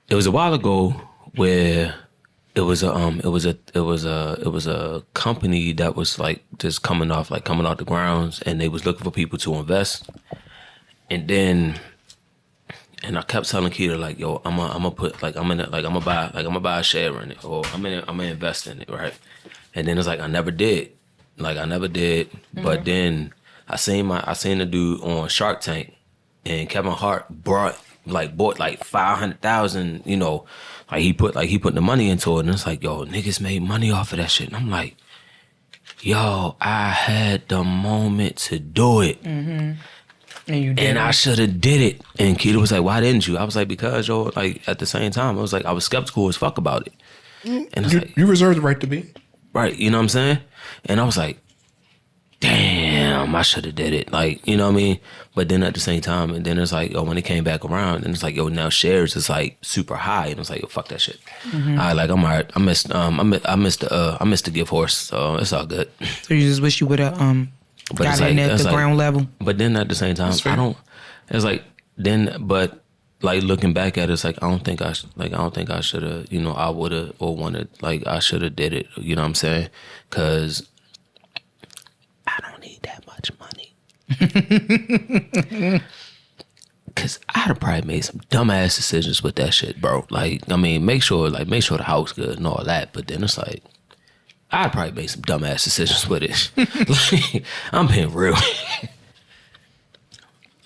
It was a while ago where it was a company that was like just coming off the grounds, and they was looking for people to invest. And I kept telling Keita like, yo, I'm gonna buy a share in it, or I'm gonna invest in it, right? And then it's like I never did. Mm-hmm. But then I seen the dude on Shark Tank, and Kevin Hart bought like $500,000, he put the money into it, and it's like, yo, niggas made money off of that shit. And I'm like, yo, I had the moment to do it. Mm-hmm. And you did. And I should have did it. And Keita was like, why didn't you? I was like, because, yo, like at the same time, I was like, I was skeptical as fuck about it. And you reserve the right to be. Right, you know what I'm saying? And I was like, damn, I should have did it. Like, you know what I mean? But then at the same time, and then it's like, when it came back around, and it's like, now shares is like super high, and it's like, yo, fuck that shit. Mm-hmm. I'm all right. I missed the gift horse, so it's all good. So you just wish you would have got in at the ground level. But then at the same time, but like looking back at it, it's like I don't think I should have, I would have or wanted, like I should have did it. You know what I'm saying? Because I don't need that much money. Cause I'd have probably made some dumbass decisions with that shit, bro. Like, I mean, make sure the house good and all that. But then it's like, I'd probably made some dumbass decisions with it. Like, I'm being real.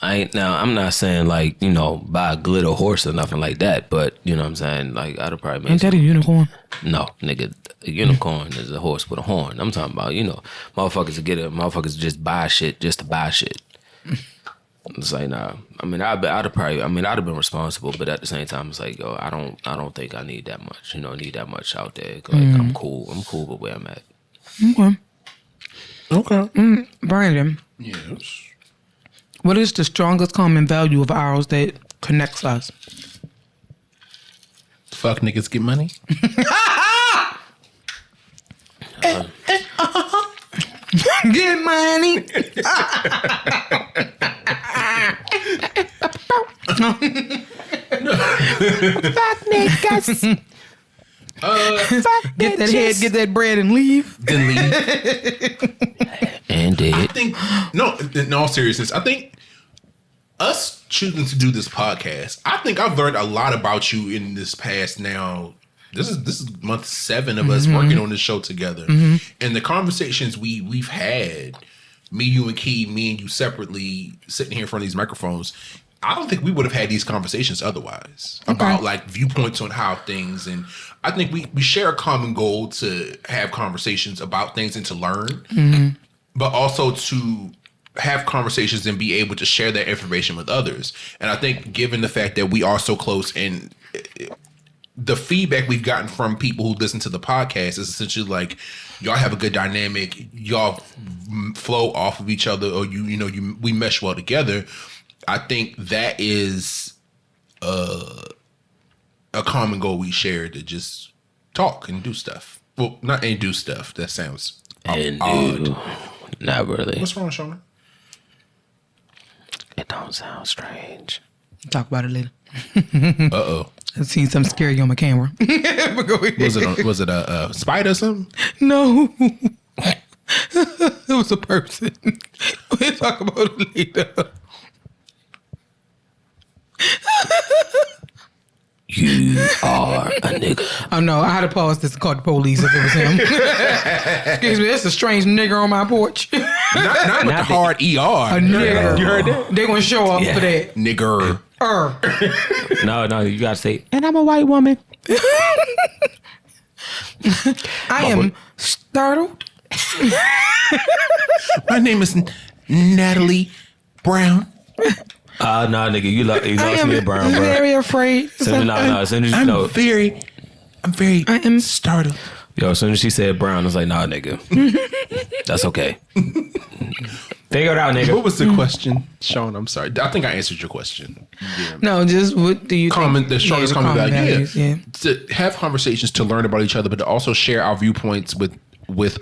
I'm not saying like, buy a glitter horse or nothing like that, but you know what I'm saying? Like, I'd have probably made. Ain't that a unicorn? No, nigga, a unicorn is a horse with a horn. I'm talking about, motherfuckers just buy shit just to buy shit. It's like, nah. I mean, I'd have been responsible, but at the same time, it's like, yo, I don't think I need that much. Need that much out there. Like, I'm cool with where I'm at. Okay. Brandon. Yes. What is the strongest common value of ours that connects us? fuck niggas get money? Get money. Fuck niggas. Get that head, get that bread, and leave. Then leave. And I did. think in all seriousness, I think us choosing to do this podcast, I think I've learned a lot about you in this past now. This is month 7 of us working on this show together. And the conversations we've had, me, you, and Key, me and you separately sitting here in front of these microphones, I don't think we would have had these conversations otherwise about like viewpoints on how things, and I think we share a common goal to have conversations about things and to learn, but also to have conversations and be able to share that information with others. And I think given the fact that we are so close and the feedback we've gotten from people who listen to the podcast is essentially like, y'all have a good dynamic, y'all flow off of each other, or we mesh well together. I think that is a common goal we share, to just talk and do stuff. Well, not and do stuff. That sounds odd. Not really. What's wrong, Shauna? It don't sound strange. Talk about it later. Uh-oh. I've seen something scary on my camera. But go ahead. Was it a spider or something? No. It was a person. We'll talk about it later. You are a nigga. Oh no, I had to pause this and call the police if it was him. Excuse me, that's a strange nigger on my porch. Not with the hard ER. A nigger. You heard that? They gonna show up for that. Nigger. No, you gotta say, and I'm a white woman. I am startled. My name is Natalie Brown. Nah, nigga, you lost me at Brown, bro. Very afraid. As soon as you know, I'm very startled. yo, as soon as she said Brown, I was like, nah, nigga, that's okay. Figure it out, nigga. What was the question, Sean? I'm sorry. I think I answered your question. Yeah. No, just what do you think? The strongest common value. Yeah. To have conversations, to learn about each other, but to also share our viewpoints with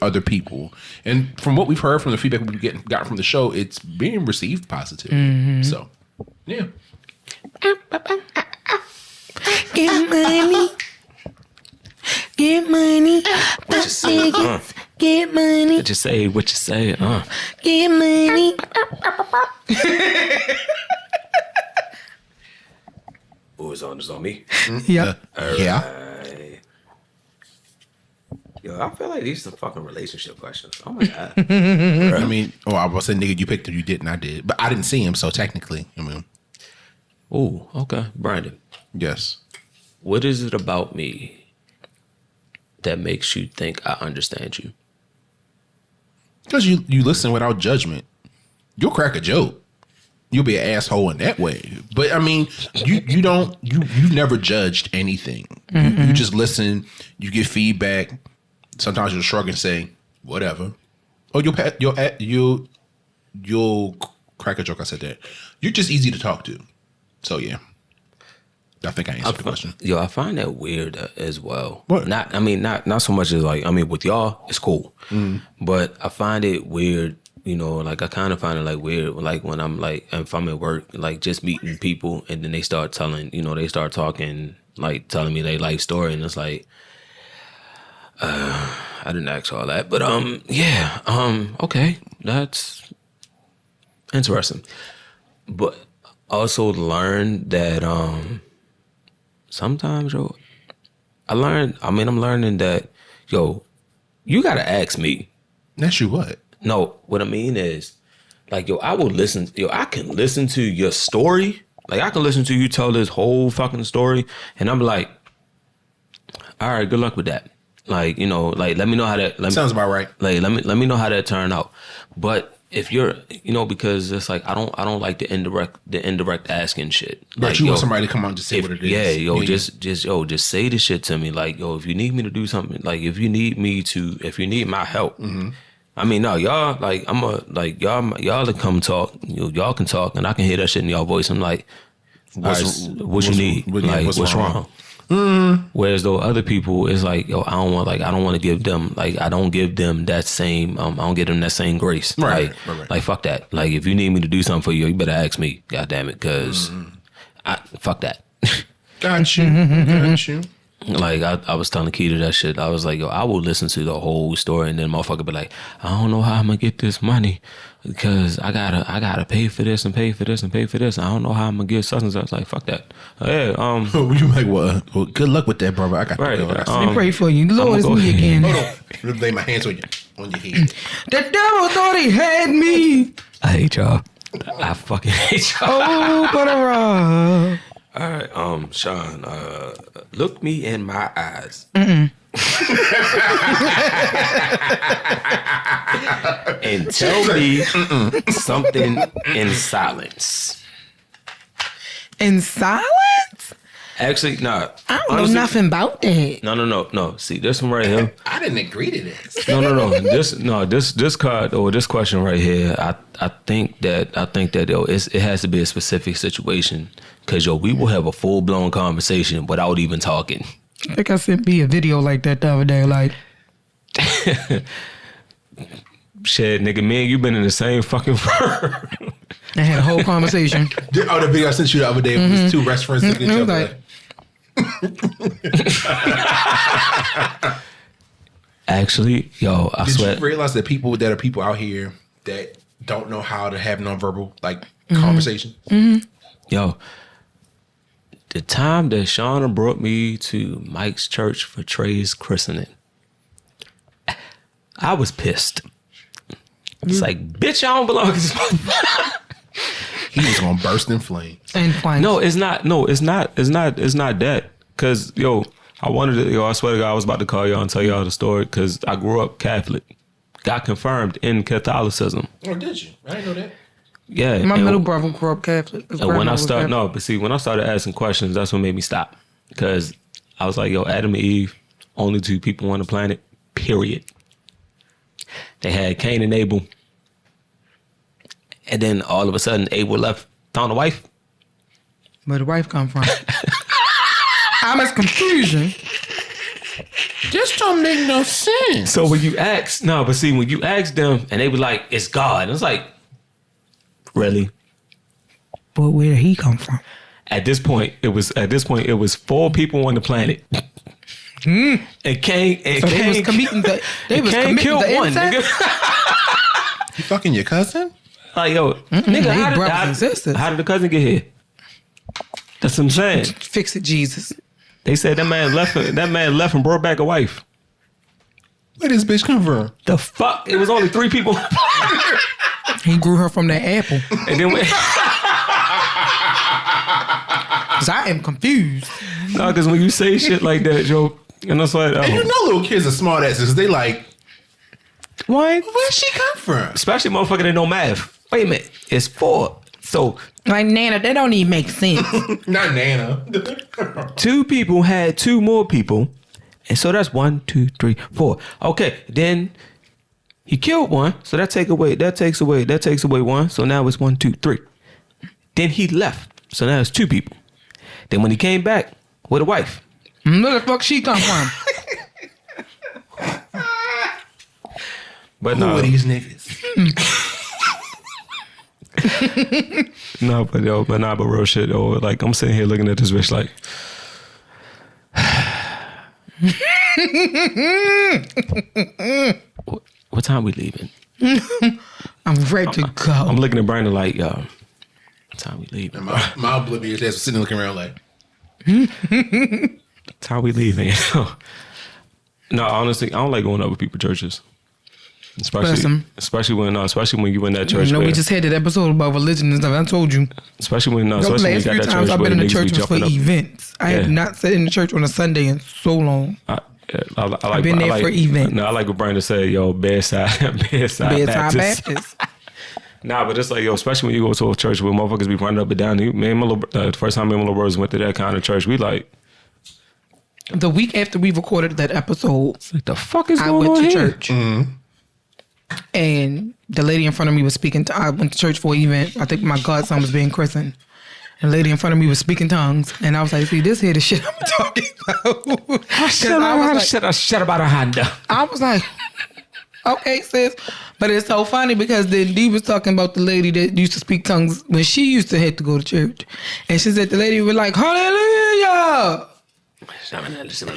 other people. And from what we've heard, from the feedback we've gotten from the show, it's being received positively. So, yeah. Get money. Get money. What you say? Get money. Just say what you say. Get money. Who is on? Is on me? Yep. Yeah. Yo, I feel like these are fucking relationship questions. Oh my god. I mean, I was saying, nigga, you picked him, you didn't, I did. But I didn't see him, so technically, I mean. Oh, okay. Brandon, Yes. what is it about me that makes you think I understand you? Because you listen without judgment. You'll crack a joke. You'll be an asshole in that way. But I mean, you've never judged anything. You just listen, you get feedback. Sometimes you'll shrug and say, whatever. Or you'll crack a joke. I said that. You're just easy to talk to. So yeah. I think I answered the question. Yo, I find that weird as well. What? Not so much as like, I mean, with y'all, it's cool. But I find it weird, like I kind of find it like weird, like when I'm like, if I'm at work, like just meeting people and then they start telling, they start talking, like telling me their life story. And it's like, I didn't ask all that, but okay, that's interesting. But also learn that sometimes, yo, I'm learning that, yo, you gotta ask me. That's you what? No, what I mean is, like, yo, I can listen to your story. Like, I can listen to you tell this whole fucking story, and I'm like, all right, good luck with that. Like, like, let me know how that... Sounds about right. Like, let me know how that turned out. But if you're, because it's like, I don't like the indirect asking shit. But like, you want somebody to come on and just say what it is. Yeah, just say the shit to me. Like, yo, if you need me to do something, like, if you need my help, I mean, no, y'all, like, y'all to come talk, y'all can talk, and I can hear that shit in y'all voice. I'm like, what you need? What's wrong? Whereas though other people, it's like, yo, I don't want to give them, like, I don't give them that same, I don't give them that same grace. Right. Like, fuck that. Like, if you need me to do something for you, you better ask me. God damn it, because fuck that. Got you. Like, I was telling Keita that shit. I was like, yo, I will listen to the whole story, and then motherfucker be like, I don't know how I'm gonna get this money because I gotta pay for this and pay for this and pay for this. I don't know how I'm gonna get such and such. Like, fuck that. Yeah. You like, well, good luck with that, brother. I got Right. to go. We pray for you. Lord, it's me again. Hold on. Lay my hands on your head. The devil thought he had me. I hate y'all. I fucking hate y'all. Oh, but a rock. All right, Sean, look me in my eyes. And tell me something in silence. In silence? Actually, no. I don't know nothing about that. No. See, this one right here. I didn't agree to this. No. This card or this question right here. I think that yo, it has to be a specific situation. Cause yo, we will have a full blown conversation without even talking. I think I sent me a video like that the other day. Like, shit, nigga, me and you been in the same fucking firm. I had a whole conversation. Oh, the video I sent you the other day was two restaurants looking at each other. Actually, yo, I swear. Did you realize that people out here that don't know how to have nonverbal conversation? Yo, the time that Shauna brought me to Mike's church for Trey's christening, I was pissed. It's like, bitch, I don't belong to this motherfucker. He was gonna burst in flames. No, it's not. It's not that. Cause yo, I swear to God, I was about to call y'all and tell y'all the story. Cause I grew up Catholic, got confirmed in Catholicism. Oh, did you? I didn't know that. Yeah, My middle brother grew up Catholic. And when I started asking questions, that's what made me stop. Because I was like, yo, Adam and Eve, only two people on the planet, period. They had Cain and Abel. And then all of a sudden, Abel left, found a wife. Where the wife come from? I'm as confusion. This don't make no sense. So when you ask them and they were like, it's God. It's like, really? But where did he come from? At this point, it was 4 people on the planet. And Cain killed one. You fucking your cousin? Like, yo, nigga, how did the cousin get here? That's what I'm saying. Fix it, Jesus. They said that man left and brought back a wife. Where this bitch come from? The fuck? It was only 3 people. He grew her from that apple. And then Cause I am confused. No, because when you say shit like that, Joe, and that's like, And you know little kids are smart asses. They like, what? Where'd she come from? Especially motherfucker that know math. Wait a minute, it's 4. So like Nana, that don't even make sense. Not Nana. 2 people had 2 more people, and so that's 1, 2, 3, 4. Okay, then he killed one, so that takes away 1. So now it's 1, 2, 3. Then he left, so now it's 2 people. Then when he came back with a wife, where the fuck she come from? But Who are these niggas? but real shit. Though, like I'm sitting here looking at this bitch like, what time we leaving? I'm ready to go. I'm looking at Brandon like, yo, what time we leaving? And my oblivious ass was sitting looking around like, what time we leaving? No, honestly, I don't like going to other people's churches. Especially when you in that church. We just had that episode about religion and stuff. I told you. Especially when the you got last few that times church I've where been in the niggas be church was for jumping up. events. I have not sat in the church on a Sunday in so long. I've been there for events. No, I like what Brandon said, yo, bedside Baptist. Nah, but it's like, yo, especially when you go to a church where motherfuckers be running up and down. The first time me and my little brothers went to that kind of church, we like. The week after we recorded that episode, like, the fuck is I going went on to here? church. Mm-hmm. And the lady in front of me was speaking to, I went to church for an event. I think my godson was being christened. And the lady in front of me was speaking tongues. And I was like, see, this here the shit I'm talking about. Shut about a Honda. I was like, okay, sis. But it's so funny because then Dee was talking about the lady that used to speak tongues when she used to have to go to church. And she said the lady was like, hallelujah.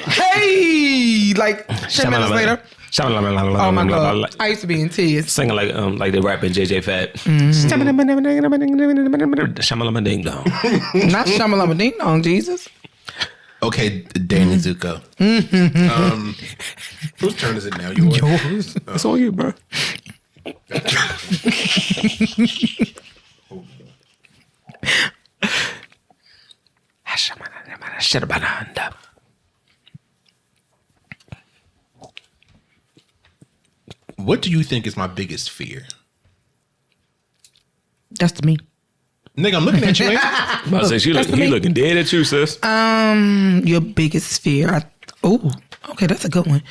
Hey, like 10 minutes later. Oh my God. I used to be in tears. Singing like they rapping JJ Fat. Shamalama ding dong. Not shamalama ding dong, Jesus. Okay, Danny Zuko. Whose turn is it now? Yours. It's all you, bro. What do you think is my biggest fear? That's to me. Nigga, I'm looking at you. I say he looking dead at you, sis. Your biggest fear. Okay, that's a good one.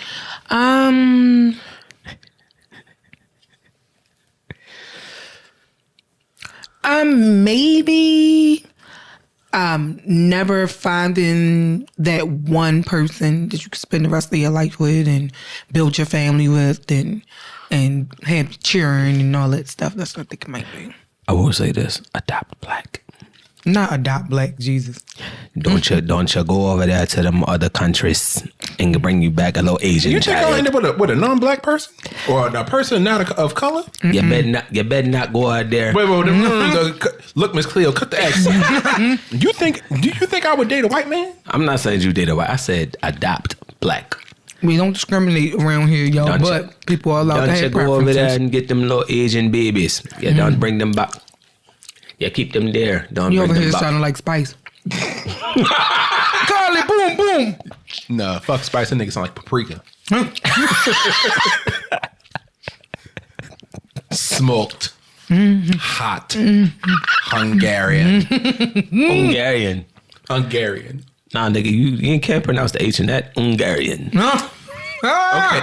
Maybe never finding that one person that you can spend the rest of your life with and build your family with and have children and all that stuff. That's what I think it might be. I will say this: adopt black. Not adopt black, Jesus. Don't you go over there to them other countries and bring you back a little Asian. You think I'll end up with a non-black person or a person not of color? You better not go out there. Wait, look, Miss Cleo, cut the accent. Do you think I would date a white man? I'm not saying you date a white. I said adopt black. We don't discriminate around here, y'all, but people are allowed to have preferences. Don't you go over there and get them little Asian babies. Yeah, don't bring them back. Yeah, keep them there. Don't you bring over them here back. sounding like Spice. Carly, boom, boom. Nah, fuck Spice. That nigga sound like paprika. Smoked. Hot. Hungarian. Hungarian. Nah, nigga, you can't pronounce the H in that. Hungarian.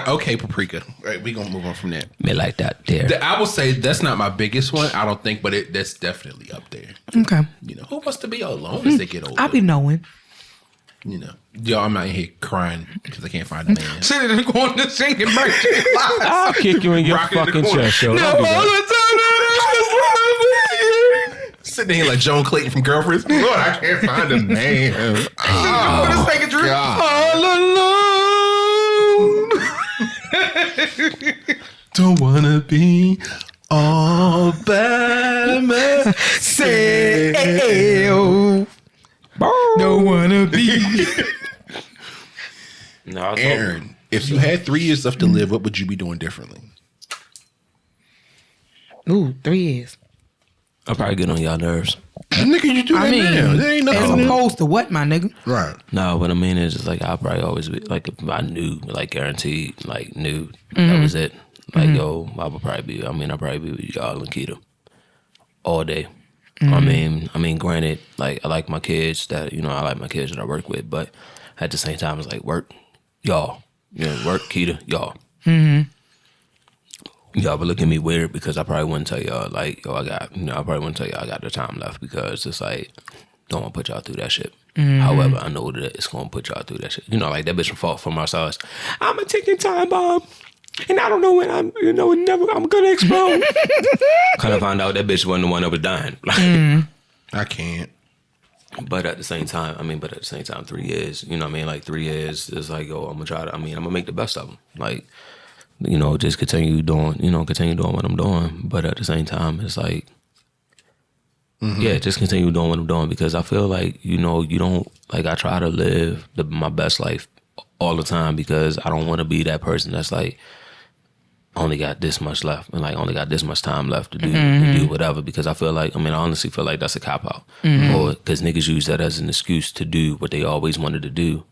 Okay, paprika. All right, we gonna move on from that. Me like that there. I will say that's not my biggest one. I don't think, but that's definitely up there. Okay. You know, who wants to be alone as they get older? I be knowing. You know, I'm out here crying because I can't find a man. Sitting in the corner singing birthday lives. I'll kick you in your fucking chest, yo. No, all the time sitting here like Joan Clayton from Girlfriends. Lord, I can't find a man. Oh, take a drink. All alone. Don't wanna be all by myself. Don't wanna be. No, Aaron, if you had 3 years left to live, what would you be doing differently? Ooh, 3 years. I'll probably get on y'all nerves. Nigga, you do that now. There ain't nothing. As opposed to what, my nigga? Right. No, what I mean is just like I'll probably always be like if I knew, like guaranteed, like knew that was it. Like yo, I'll probably be with y'all and Keita all day. I mean, granted, like I like my kids that I like my kids that I work with, but at the same time, it's like work, y'all, work, Keita, y'all. Y'all would look at me weird because I probably wouldn't tell y'all like, yo, I probably wouldn't tell y'all I got the time left because it's like, don't want to put y'all through that shit. However, I know that it's going to put y'all through that shit. Like that bitch from ourselves. I'm a ticking time bomb. And I don't know when I'm going to explode. Kind of found out that bitch wasn't the one that was dying. I can't. But at the same time, 3 years, like 3 years is like, oh, I'm going to try to, I'm going to make the best of them. Like, just continue doing what I'm doing. But at the same time, it's like, yeah, just continue doing what I'm doing because I feel like, you don't, like I try to live my best life all the time because I don't want to be that person that's like, only got this much left and like only got this much time left to do whatever because I feel like, I honestly feel like that's a cop-out. Or because niggas use that as an excuse to do what they always wanted to do.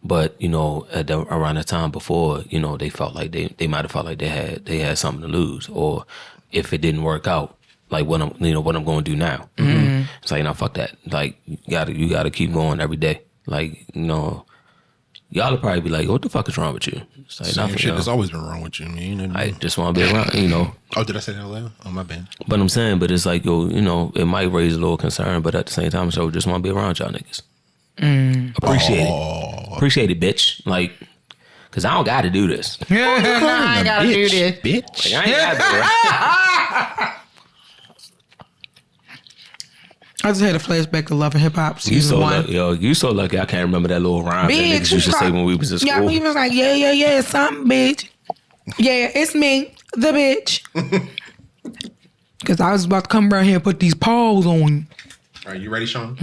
But, around the time before, they felt like they might have felt like they had something to lose. Or if it didn't work out, like what I'm going to do now. It's like, no, fuck that. Like you gotta keep going every day. Like, y'all will probably be like, "What the fuck is wrong with you?" It's like Same nothing. shit that's always been wrong with you, man. I just want to be around, Oh, did I say that out loud? Oh, my bad. But I'm saying, but it's like, it might raise a little concern, but at the same time, so just want to be around y'all niggas. Appreciate it, bitch. Like, cause I don't got to do this. I ain't gotta do this. Bitch. Like, I ain't got to do it. I just had a flashback to Love and Hip Hop season 1. You so lucky I can't remember that little rhyme that niggas used to say when we was in school. Yeah, we was like, yeah, something, bitch. Yeah, it's me, the bitch. Cause I was about to come around here and put these paws on you. Are you ready, Sean?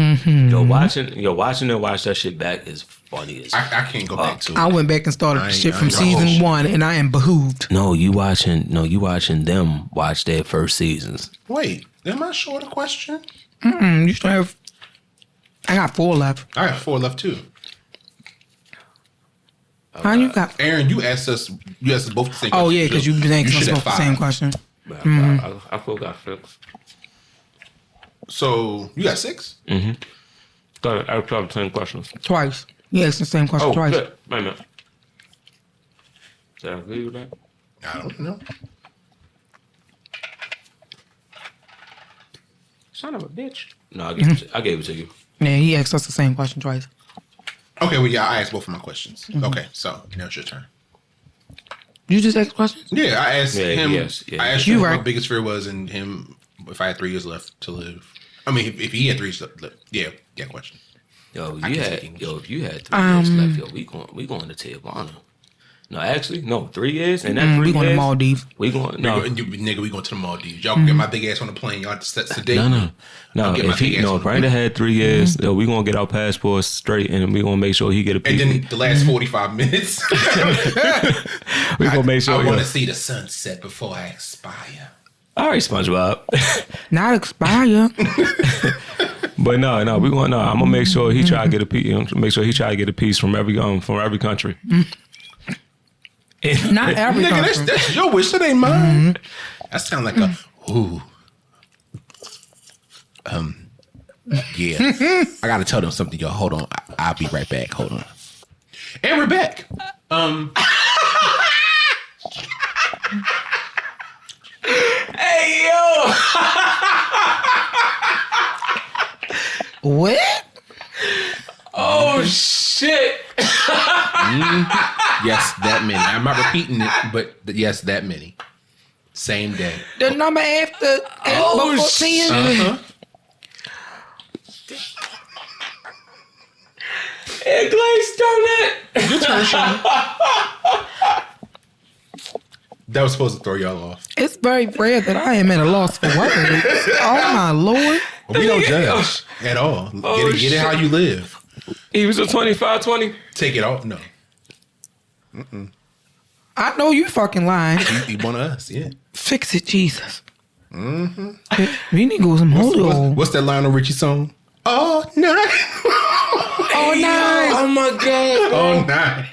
Watching and watch that shit back is funny as I can't go back to it. I went back and started the shit from season 1, and I am behooved. you watching them watch their first seasons. Wait, am I short a question? You still have. I got 4 left. I have 4 left too. How you got? Aaron, you asked us both the same question. Oh yeah, because you've been asking us both the same question. I forgot 6. So you got 6? Mm-hmm. I asked the same questions. Twice. You asked the same question twice. Shit. Wait a minute. Did I agree with that? I don't know. Son of a bitch. No, I gave it to you. Yeah, he asked us the same question twice. Okay, well, yeah, I asked both of my questions. Okay, so now it's your turn. You just asked questions? Yeah, I asked him. Yes, yeah. I asked him what my biggest fear was, and him if I had 3 years left to live. I mean, if he had 3 years left, yeah, question. If you had 3 years left, we going to Tijuana. No, actually, 3 years, and that 3 we years, going to Maldives. We going to the Maldives. Y'all can get my big ass on the plane. Y'all set the date. No. If Brandon had 3 years, we gonna get our passports straight, and we gonna make sure he get a piece. And then the last 45 minutes, we gonna make sure. I want to see the sunset before I expire. All right, SpongeBob. Not expire. But no, we going. No, I'm gonna make sure he try to get a piece. Make sure he try to get a piece from every country. Not every country. Nigga, that's your wish. That ain't mine. That sound like a ooh. Yeah. I gotta tell them something, y'all. Hold on. I'll be right back. Hold on. And we're back. Hey yo. What? Oh shit. Yes, that many. I'm not repeating it, but yes, that many. Same day. The number after 14? Uh-huh. And glazed donut. Your turn, Sean. That was supposed to throw y'all off. It's very rare that I am at a loss for words. Oh my Lord. We don't judge at all. Get it how you live. He was a 25-20. Take it off. No. I know you fucking lying. He one of us, yeah. Fix it, Jesus. Mm-hmm. We need to go some holy oil. What's that Lionel Richie song? All night. All night. Oh my God. All night.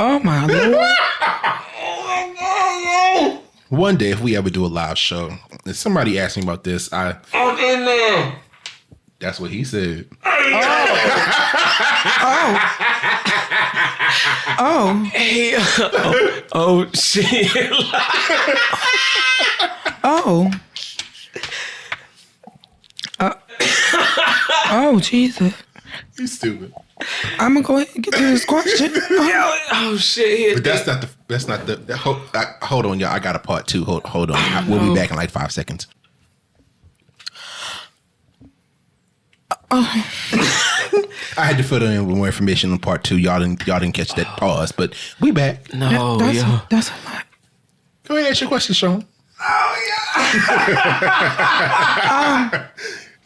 Oh my Lord. One day, if we ever do a live show, if somebody asked me about this, I'm in there. That's what he said. Oh. Hey. Oh shit. Oh. Oh Jesus. You stupid. I'm gonna go ahead and get to this question. Oh shit. But that's not the hold on, y'all. I got a part 2. Hold on. We'll be back in like 5 seconds. I had to fill in with more information on part 2. Y'all didn't catch that pause, but we back. No, that's a lot. Go ahead, ask your question, Sean. Oh yeah.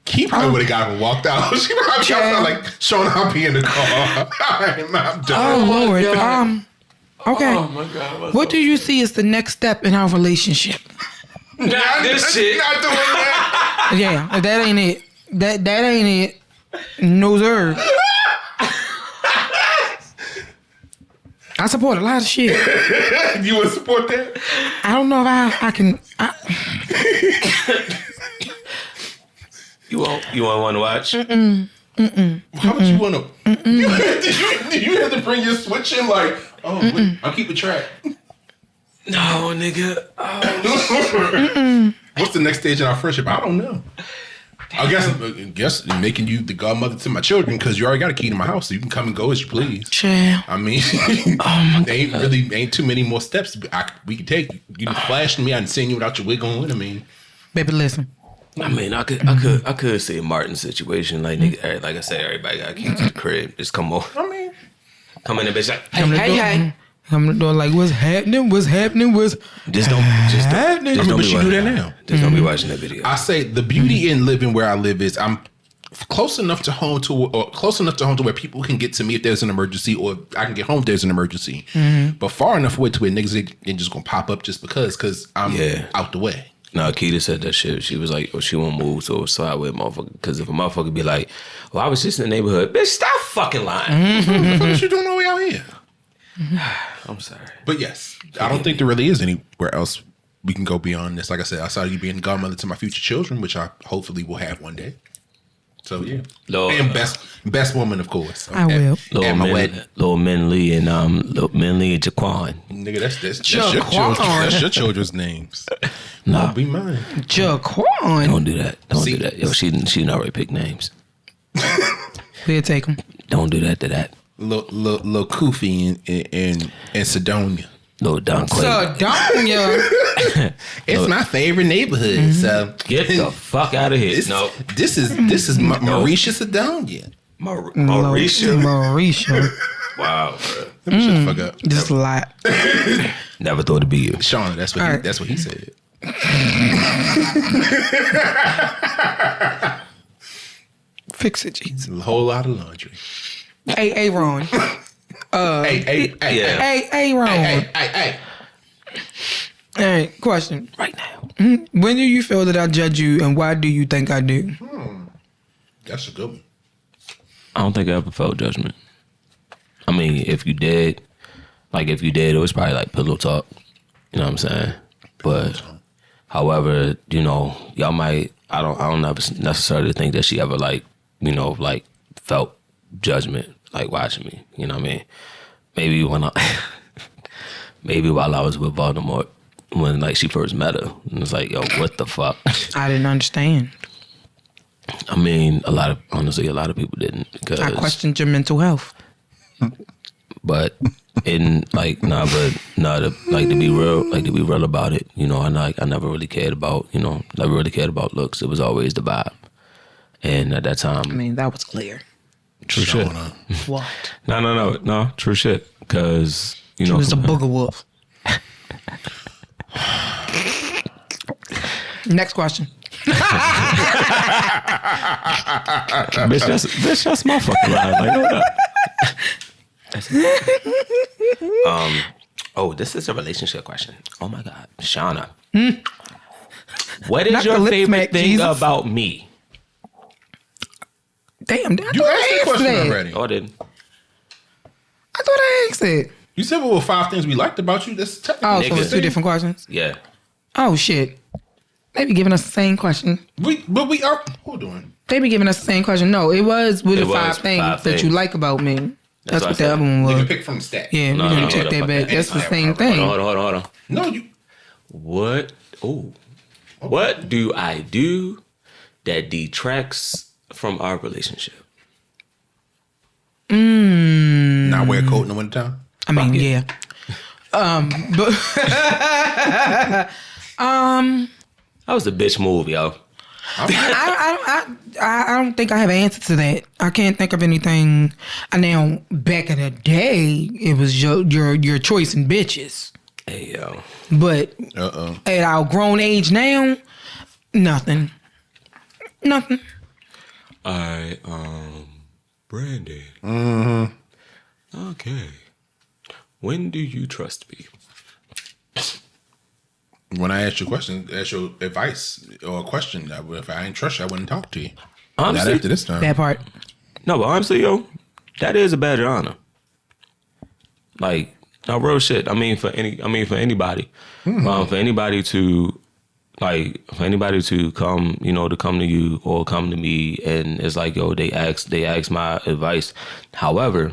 He probably would have got up and walked out. She probably sound like, Sean, I'll be in the car. I'm done. Oh Lord. Okay. Oh my God. What do you see as the next step in our relationship? Not this shit. Not doing that. Yeah, that ain't it. That ain't it. No sir. I support a lot of shit. You would support that? I don't know if I can. You want one to watch? How would you want to? You have to bring your switch in like, wait, I'll keep a track. No, nigga. What's the next stage in our friendship? I don't know. I guess making you the godmother to my children because you already got a key to my house, so you can come and go as you please. Chill. I mean, ain't too many more steps we can take. You flashed me. I didn't seen you without your wig on. I mean, baby, listen. I mean, I could see Martin's situation. Like, nigga, like I said, everybody got keys to the crib. Just come over. I mean, come in the bitch like, hey. Come to the door like, what's happening? Just don't be what you do that now. Just don't be watching that video. I say the beauty in living where I live is I'm close enough to home where people can get to me if there's an emergency, or I can get home if there's an emergency. But far enough away to where niggas ain't just gonna pop up just because I'm out the way. No, Keita said that shit. She was like, she won't move to a side with a motherfucker. Because if a motherfucker be like, well, I was just in the neighborhood. Bitch, stop fucking lying. What the fuck you doing all the way out here? I'm sorry. But yes, I don't think there really is anywhere else we can go beyond this. Like I said, outside of you being godmother to my future children, which I hopefully will have one day. So yeah. And best woman, of course. I will. Little Min Lee and Jaquan. Nigga, that's your children's names. No. Don't be mine. Jaquan. Don't do that. Don't do that. Yo, she already picked names. We'll take them. Don't do that to that. Lil Koofy and Sedonia. Little Don Quay. Sedonia. It's my favorite neighborhood. So get the fuck out of here. This is Mauricia Sedonia. Mauricia. Wow, bro. Let me shut the fuck up. Just a lot. Never thought it'd be you. Shauna, that's what he said. Fix it, Jesus. A whole lot of laundry. Hey, Aaron. Hey, Aaron. Hey. All right, question. Right now. When do you feel that I judge you, and why do you think I do? That's a good one. I don't think I ever felt judgment. I mean, if you did, it was probably like pillow talk. You know what I'm saying? But, however, y'all might. I don't necessarily think that she ever felt judgment watching me. You know what I mean? Maybe while I was with Voldemort, when she first met her, and it's like, yo, what the fuck? I didn't understand. I mean, a lot of people didn't, because I questioned your mental health. But to be real about it, I never really cared about looks. It was always the vibe. And at that time, I mean, that was clear. True shit. What? No, true shit. Because she was a booger wolf. Next question. bitch, that's my fucking line. Hold up. This is a relationship question. Oh my God, Shauna. What is your favorite thing about me? Damn, you asked that question already. Oh, I didn't. I thought I asked it. You said, well, 5 things we liked about you. That's technically. So it's 2 different questions? Yeah. Oh, shit. They be giving us the same question. Hold on. They be giving us the same question. No, it was with the 5 things that you like about me. That's what the other one was. You can pick from the stack. Yeah, we're going to check that back. That's the same thing. Hold on. No, you. What? Oh. Okay. What do I do that detracts from our relationship? Not wear a coat in the wintertime? I mean, yeah. But that was a bitch move, yo. I don't think I have an answer to that. I can't think of anything. Now, back in the day, it was your choice in bitches. Hey, yo. But at our grown age now, nothing. All right, Brandy. Mm-hmm. Okay. When do you trust me? When I ask you advice or a question, if I ain't trust you, I wouldn't talk to you. Honestly, not after this time. That part. No, but honestly, yo, that is a badge of honor. No real shit. I mean, for anybody, for anybody to like for anybody to come, to come to you or come to me, and it's like, yo, they ask my advice. However,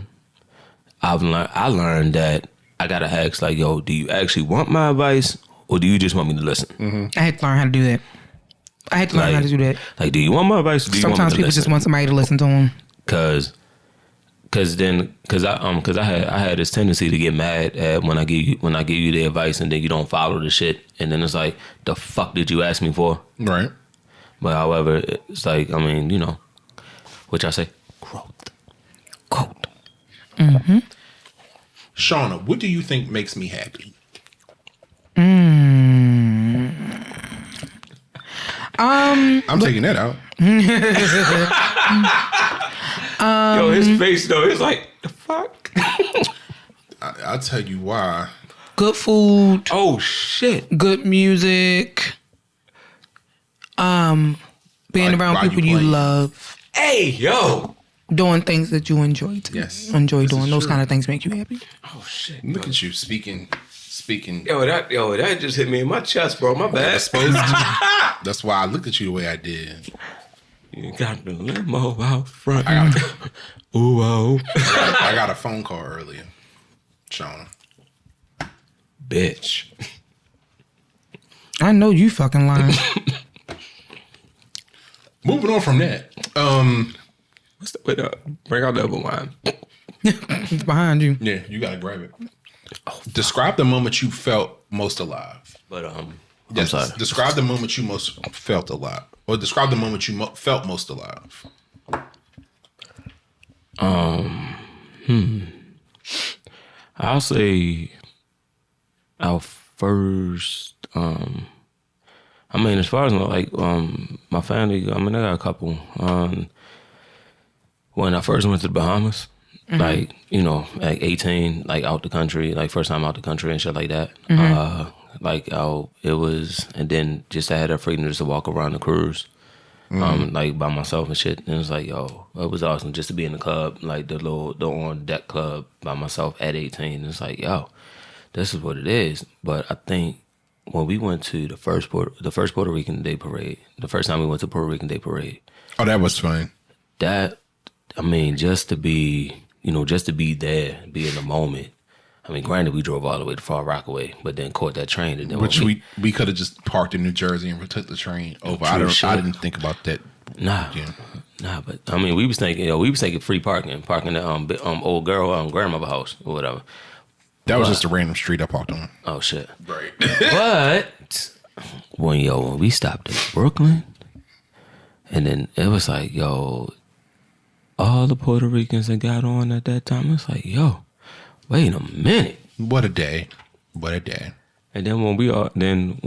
I learned that I gotta ask, like, yo, do you actually want my advice, or do you just want me to listen? Mm-hmm. I had to learn how to do that. How to do that. Like, do you want my advice? Or do you Sometimes want me to people listen? just want somebody to listen to them. Cause I had this tendency to get mad at when I give you the advice and then you don't follow the shit, and then it's like, the fuck did you ask me for? Right. But however, it's like, I mean, which I say, growth. Mm-hmm. Shauna, what do you think makes me happy? I'm taking that out. Yo, his face though, it's like, the fuck. I'll tell you why. Good food. Oh shit. Good music. Being around people you love. Hey, yo. Doing things that you enjoy to. Yes. Enjoy This doing. is Those true. kind of things make you happy. Oh shit. Look at you speaking. Yo, that just hit me in my chest, bro. My bad. That's why I looked at you the way I did. You got the limo out front. Ooh, oh. I got a phone call earlier, Shauna. Bitch. I know you fucking lying. Moving on from that. What's the, wait, bring out the other wine. It's behind you. Yeah, you gotta grab it. Describe the moment you felt most alive. But Yes, I'm sorry. describe the moment you most felt alive, or describe the moment you felt most alive. I'll say our first. I mean, as far as my family, I mean, I got a couple. When I first went to the Bahamas, like 18, like out the country, like first time out the country and shit like that. It was, and then just I had that freedom just to walk around the cruise, like by myself and shit. And it was like, yo, it was awesome just to be in the club, like the on deck club by myself at 18. And it's like, yo, this is what it is. But I think when we went to the first Puerto Rican Day Parade, the first time we went to Puerto Rican Day Parade. Oh, that was fun. That, I mean, just to be there, be in the moment. I mean, granted, we drove all the way to Far Rockaway, but then caught that train. And then Which we could have just parked in New Jersey and took the train over. I didn't think about that. Nah, but I mean, we was thinking free parking at old girl grandmother house or whatever. That was just a random street I parked on. Oh shit! Right. But when we stopped in Brooklyn, and then it was like, yo, all the Puerto Ricans that got on at that time, it's like, yo, wait a minute. What a day. What a day. And then when when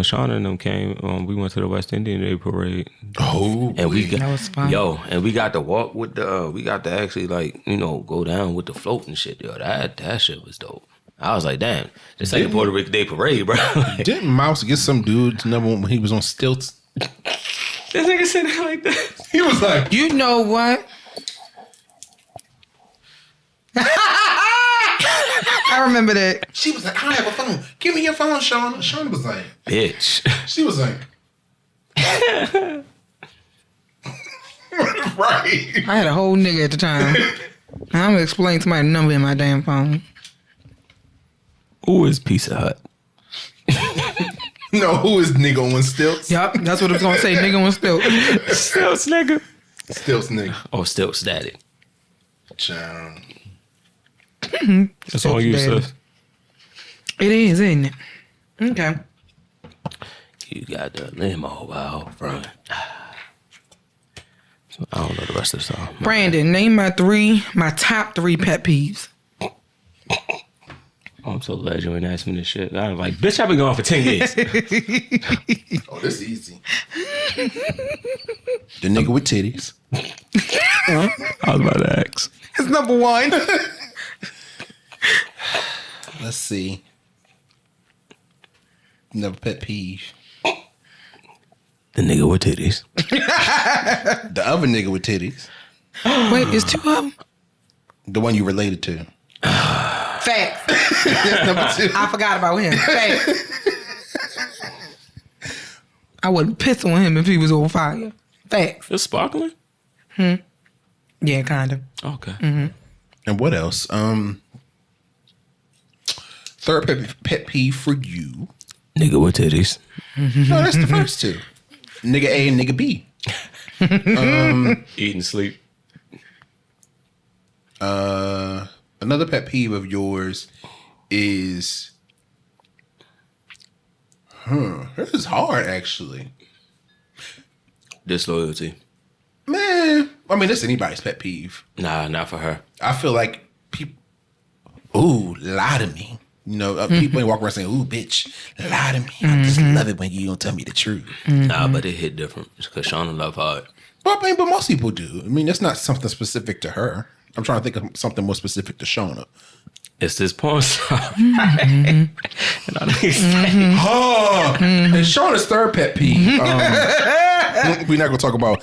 Shauna and them came, we went to the West Indian Day Parade. Oh, and that was fun. And we got to walk with we got to actually go down with the float and shit. Yo, that shit was dope. I was like, damn, this ain't the Puerto Rican Day Parade, bro. Didn't Mouse get some dude's number when he was on stilts? This nigga said it like that. He was like, You know what? I remember that. she was like, I don't have a phone. Give me your phone, Shauna. Shauna was like, Bitch. she was like, right. I had a whole nigga at the time. I'm gonna explain to my number in my damn phone. Who is Pizza Hut? No, who is nigga on stilts? Yup, that's what I was gonna say. Nigga on stilt. Stilts, nigga. Stilts nigga. Oh, Stilts daddy. Child. That's all you, sis. It is, isn't it? Okay. You got the limo out front. I don't know the rest of the song. Brandon, name my top 3 pet peeves. I'm so glad you ain't asked me this shit. I was like, bitch, I've been going for 10 years. Oh, this is easy. The nigga with titties. I was about to ask. It's number 1. Let's see. Never pet peeve. The nigga with titties. The other nigga with titties. Wait, it's 2 of them? The one you related to. Facts. That's number 2. I forgot about him. Facts. I wouldn't piss on him if he was on fire. Facts. It's sparkling? Yeah, kind of. Okay. And what else? Third pet peeve for you. Nigga with titties. No, that's the first two. Nigga A and nigga B. Eat and sleep. Another pet peeve of yours is... This is hard, actually. Disloyalty. Man, I mean, that's anybody's pet peeve. Nah, not for her. I feel like people... Ooh, lie to me. You know, people ain't walk around saying, ooh, bitch, lie to me. I just love it when you don't tell me the truth. Nah, but it hit different. Because Shauna love hard. But most people do. I mean, that's not something specific to her. I'm trying to think of something more specific to Shauna. It's this porn star. And I think And Shauna's third pet peeve. We're not going to talk about...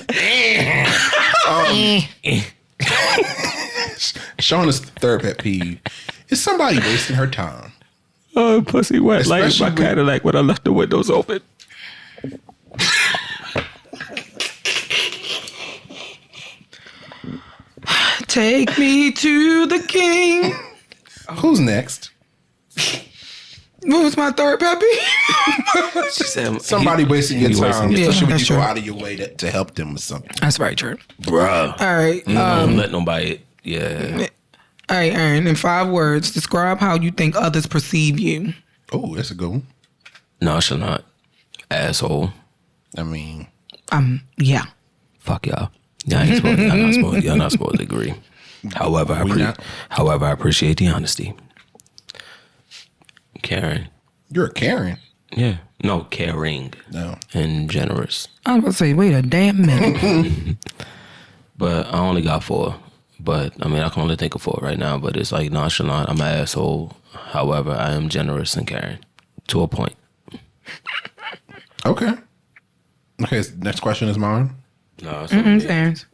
Shauna's third pet peeve is somebody wasting her time. oh, pussy wet like Especially my Cadillac when I left the windows open. Take me to the king. Who's next? What was my third pet peeve? She said, Somebody wasting your time, Yeah, especially when that's you go true. out of your way to help them with something. That's very true. bruh. All right. Don't let nobody. Yeah. All right, Aaron, in 5 words, describe how you think others perceive you. Oh, that's a good one. Nonchalant. Asshole. I mean, Yeah. Fuck y'all. Y'all not supposed to agree. However, I appreciate the honesty. Caring. you're a Karen. Yeah. No, caring. No. And generous. I was going to say, wait a damn minute. But I only got 4. But I mean, I can only think of 4 right now. But it's like nonchalant. I'm an asshole. However, I am generous and caring to a point. Okay. Okay, next question is mine. No, it's It's Aaron's.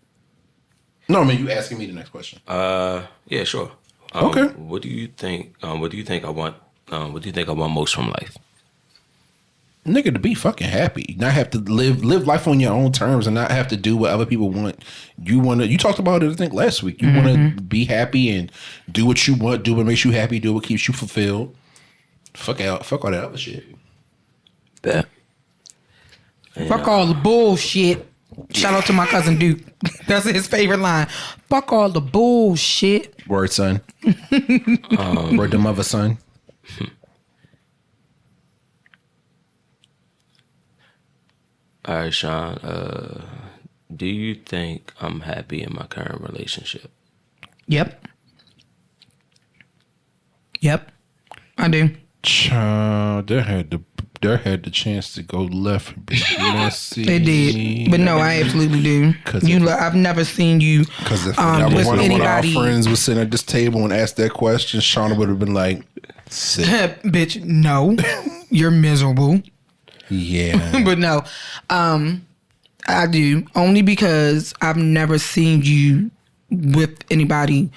No, I mean, you asking me the next question. yeah, sure. Okay. What do you think? What do you think I want? What do you think I want most from life? Nigga, to be fucking happy, not have to live life on your own terms, and not have to do what other people want. You talked about it, I think, last week. You want to be happy and do what you want, do what makes you happy, do what keeps you fulfilled. Fuck all that other shit. That. Fuck all the bullshit. Shout out to my cousin Duke. That's his favorite line. Fuck all the bullshit. Word, son. Word to mother, son. All right, Sean. Do you think I'm happy in my current relationship? Yep. I do. Child, there had the chance to go left. Messy. It did. But no, I absolutely do. I've never seen you Because if with one of our anybody. friends was sitting at this table and asked that question, Shauna would have been like, "Sick." Bitch, no. You're miserable. Yeah. But no, I do. Only because I've never seen you with anybody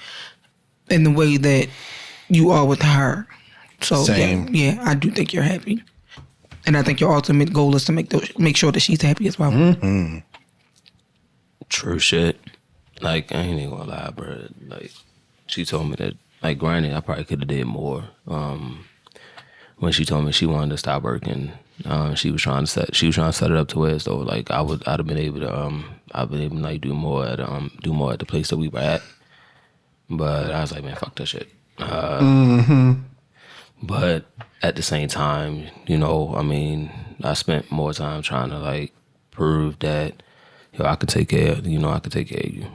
in the way that you are with her. So Same. Yeah, I do think you're happy. And I think your ultimate goal is to make sure that she's happy as well. True shit. Like, I ain't even gonna lie, bro. Like, she told me that, like, granted, I probably could have did more. When she told me she wanted to stop working, she was trying to set it up to where as though, like, I'd have been able to, like, do more at the place that we were at. But I was like, man, fuck that shit. But at the same time, you know, I mean, I spent more time trying to, like, prove that, yo, I could take care of you.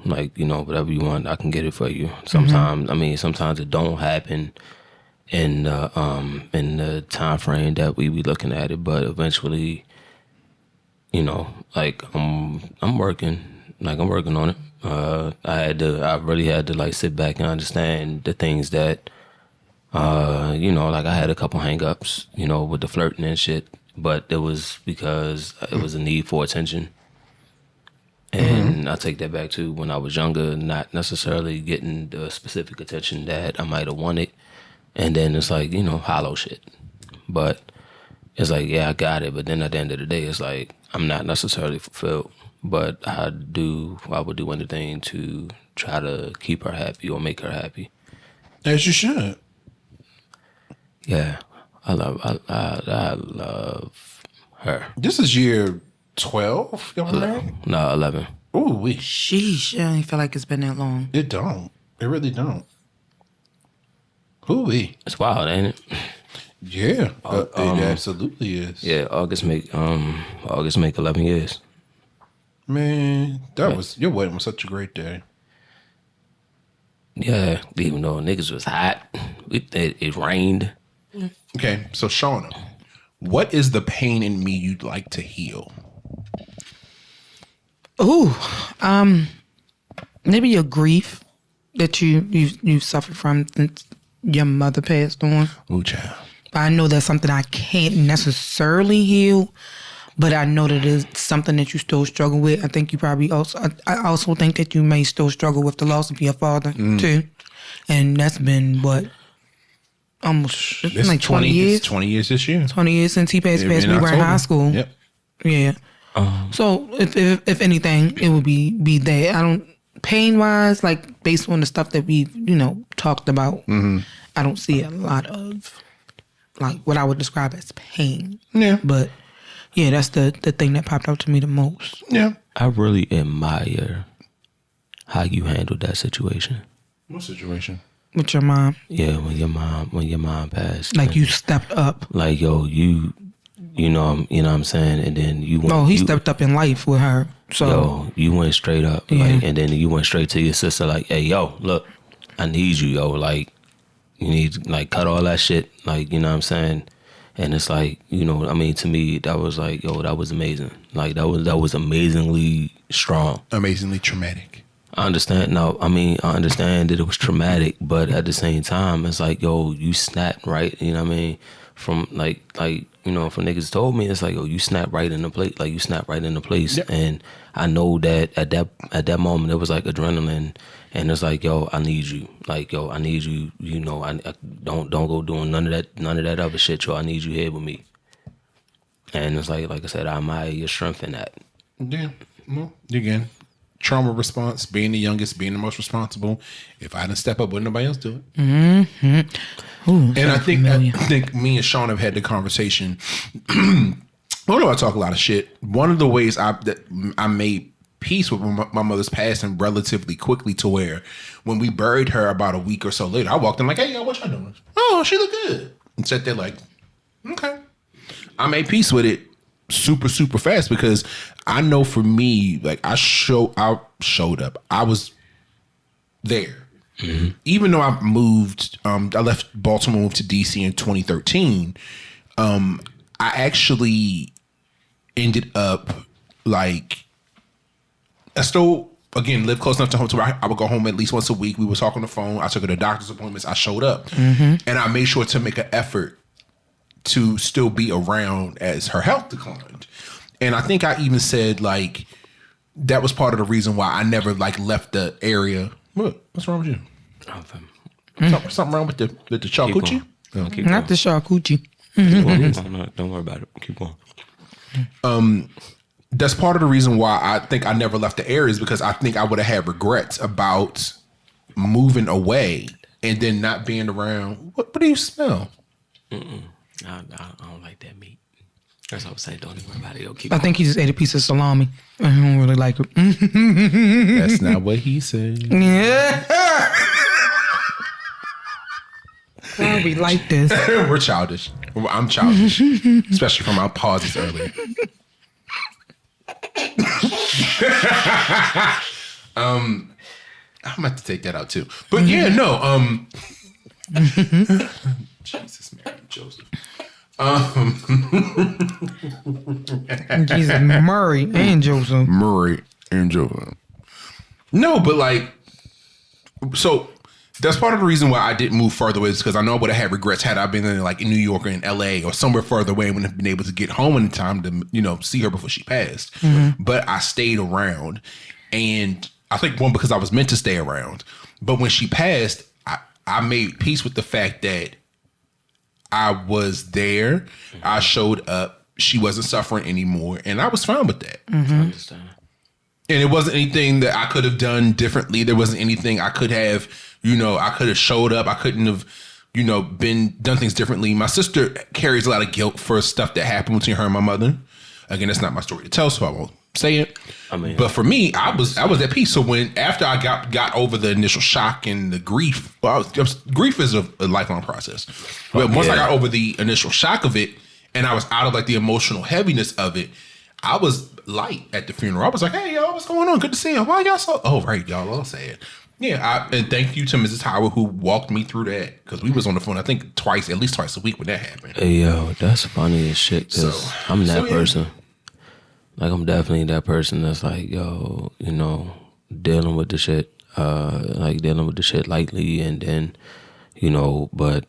Like, you know, whatever you want, I can get it for you. Sometimes, I mean, sometimes it don't happen in the time frame that we be looking at it, but eventually, you know, like, I'm working on it. I really had to, like, sit back and understand the things that, you know, like, I had a couple hang-ups, you know, with the flirting and shit, but it was because it was a need for attention. And I take that back to when I was younger, not necessarily getting the specific attention that I might have wanted. And then it's like, you know, hollow shit. But it's like, yeah, I got it. But then at the end of the day, it's like, I'm not necessarily fulfilled, but I would do anything to try to keep her happy or make her happy. As you should. Yeah, I love her. This is year 12. Y'all married? No, 11. Ooh, we. Sheesh, I don't feel like it's been that long. It don't. It really don't. Ooh, we. It's wild, ain't it? Yeah, it absolutely is. Yeah, August make 11 years. Man, your wedding was such a great day. Yeah, even though niggas was hot, it rained. Okay, so Shauna, what is the pain in me you'd like to heal? Ooh, maybe your grief that you suffered from since your mother passed on. Ooh, child. I know that's something I can't necessarily heal, but I know that it's something that you still struggle with. I think you probably I also think that you may still struggle with the loss of your father too, and that's been what almost it's like 20 years. It's 20 years this year. 20 years since he passed. We were in October. high school. Yep. Yeah. So if anything, it would be that. I don't pain wise, like based on the stuff that we've talked about. I don't see a lot of like what I would describe as pain. Yeah. But yeah, that's the thing that popped out to me the most. Yeah. I really admire how you handled that situation. What situation? With your mom. Yeah, when your mom passed. Like you stepped up. Like you know what I'm saying, and then you went. Oh, he stepped up in life with her. So yo, you went straight up, like, and then you went straight to your sister, like, hey, yo, look, I need you, yo, like, you need to, like, cut all that shit, like, you know what I'm saying, and it's like, I mean, to me, that was like, yo, that was amazing, like, that was amazingly strong, amazingly traumatic. I understand. No, I mean, I understand that it was traumatic, but at the same time, it's like, yo, you snapped, right? You know what I mean? From like from niggas told me, it's like, yo, you snap right in the place, like you snap right in the place. Yep. And I know that at that moment it was like adrenaline, and it's like, yo, I need you, like, yo, I need you, I don't go doing none of that other shit, yo, I need you here with me. And it's like I said, I admire your strength in that. Yeah, well, again, trauma response, being the youngest, being the most responsible. If I didn't step up, wouldn't nobody else do it? Mm-hmm. Ooh, and I think me and Shauna have had the conversation. Although I talk a lot of shit, one of the ways I made peace with my mother's passing relatively quickly, to where when we buried her about a week or so later, I walked in like, hey, yo, what y'all doing? Oh, she look good. And sat there like, okay. I made peace with it super, super fast, because I know for me, like, I showed up. I was there. Mm-hmm. Even though I moved, I left Baltimore, moved to DC in 2013. I actually ended up like, I still, again, live close enough to home to where I would go home at least once a week. We would talk on the phone. I took her to doctor's appointments. I showed up, and I made sure to make an effort to still be around as her health declined. And I think I even said, like, that was part of the reason why I never, like, left the area. What's wrong with you? Something wrong with the charcuterie? Not the charcuterie. Don't worry about it. Keep going. That's part of the reason why I think I never left the area, is because I think I would have had regrets about moving away and then not being around. What do you smell? I don't like that meat. That's what I was saying. Don't even worry about it. Yo, I think he just ate a piece of salami. I don't really like it. That's not what he said. Yeah. Why we like this? We're childish. I'm childish, especially from our pauses earlier. I'm about to take that out too. But yeah, no. Jesus, Mary, Joseph. Jesus, Murray and Joseph. No, but like, so that's part of the reason why I didn't move further away, is because I know I would have had regrets had I been in, like, in New York or in LA or somewhere further away, and wouldn't have been able to get home in time to, see her before she passed. Mm-hmm. But I stayed around, and I think because I was meant to stay around. But when she passed, I made peace with the fact that I was there. I showed up. she wasn't suffering anymore, and I was fine with that. I understand. And it wasn't anything that I could have done differently. There wasn't anything I could have, I could have showed up. I couldn't have, done things differently. My sister carries a lot of guilt for stuff that happened between her and my mother. Again, that's not my story to tell, so I won't say it. But for me, I was at peace. So after I got over the initial shock and the grief, grief is a lifelong process. But once I got over the initial shock of it, and I was out of like the emotional heaviness of it, I was light at the funeral. I was like, hey, y'all, what's going on? Good to see you. Why y'all so... Oh, right, y'all all sad. Yeah, and thank you to Mrs. Howard who walked me through that, because we was on the phone, I think, at least twice a week when that happened. Hey, yo, that's funny as shit, because I'm that person. Like, I'm definitely that person that's like, yo, dealing with the shit, lightly, and then, but,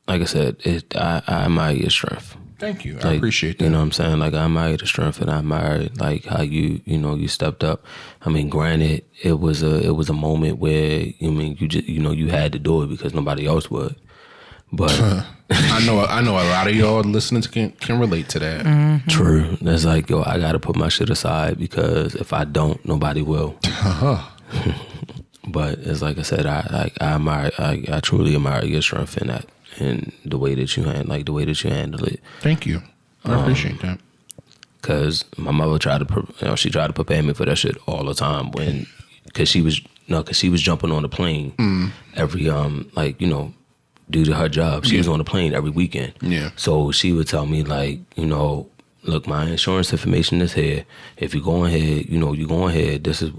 like I said, I admire your strength. Thank you. I appreciate that. You know what I'm saying? Like, I admire the strength, and I admire like how you stepped up. I mean, granted, it was a moment where you just you had to do it because nobody else would. But I know a lot of y'all listening can relate to that. Mm-hmm. True. That's like, yo, I gotta put my shit aside, because if I don't, nobody will. But it's like I said, I truly admire your strength in that. And the way that you handle it. Thank you. I appreciate that. Because my mother tried to prepare me for that shit all the time because she was jumping on the plane every due to her job. She was on the plane every weekend. Yeah. So she would tell me like, look, my insurance information is here. If you go ahead, you go ahead. This is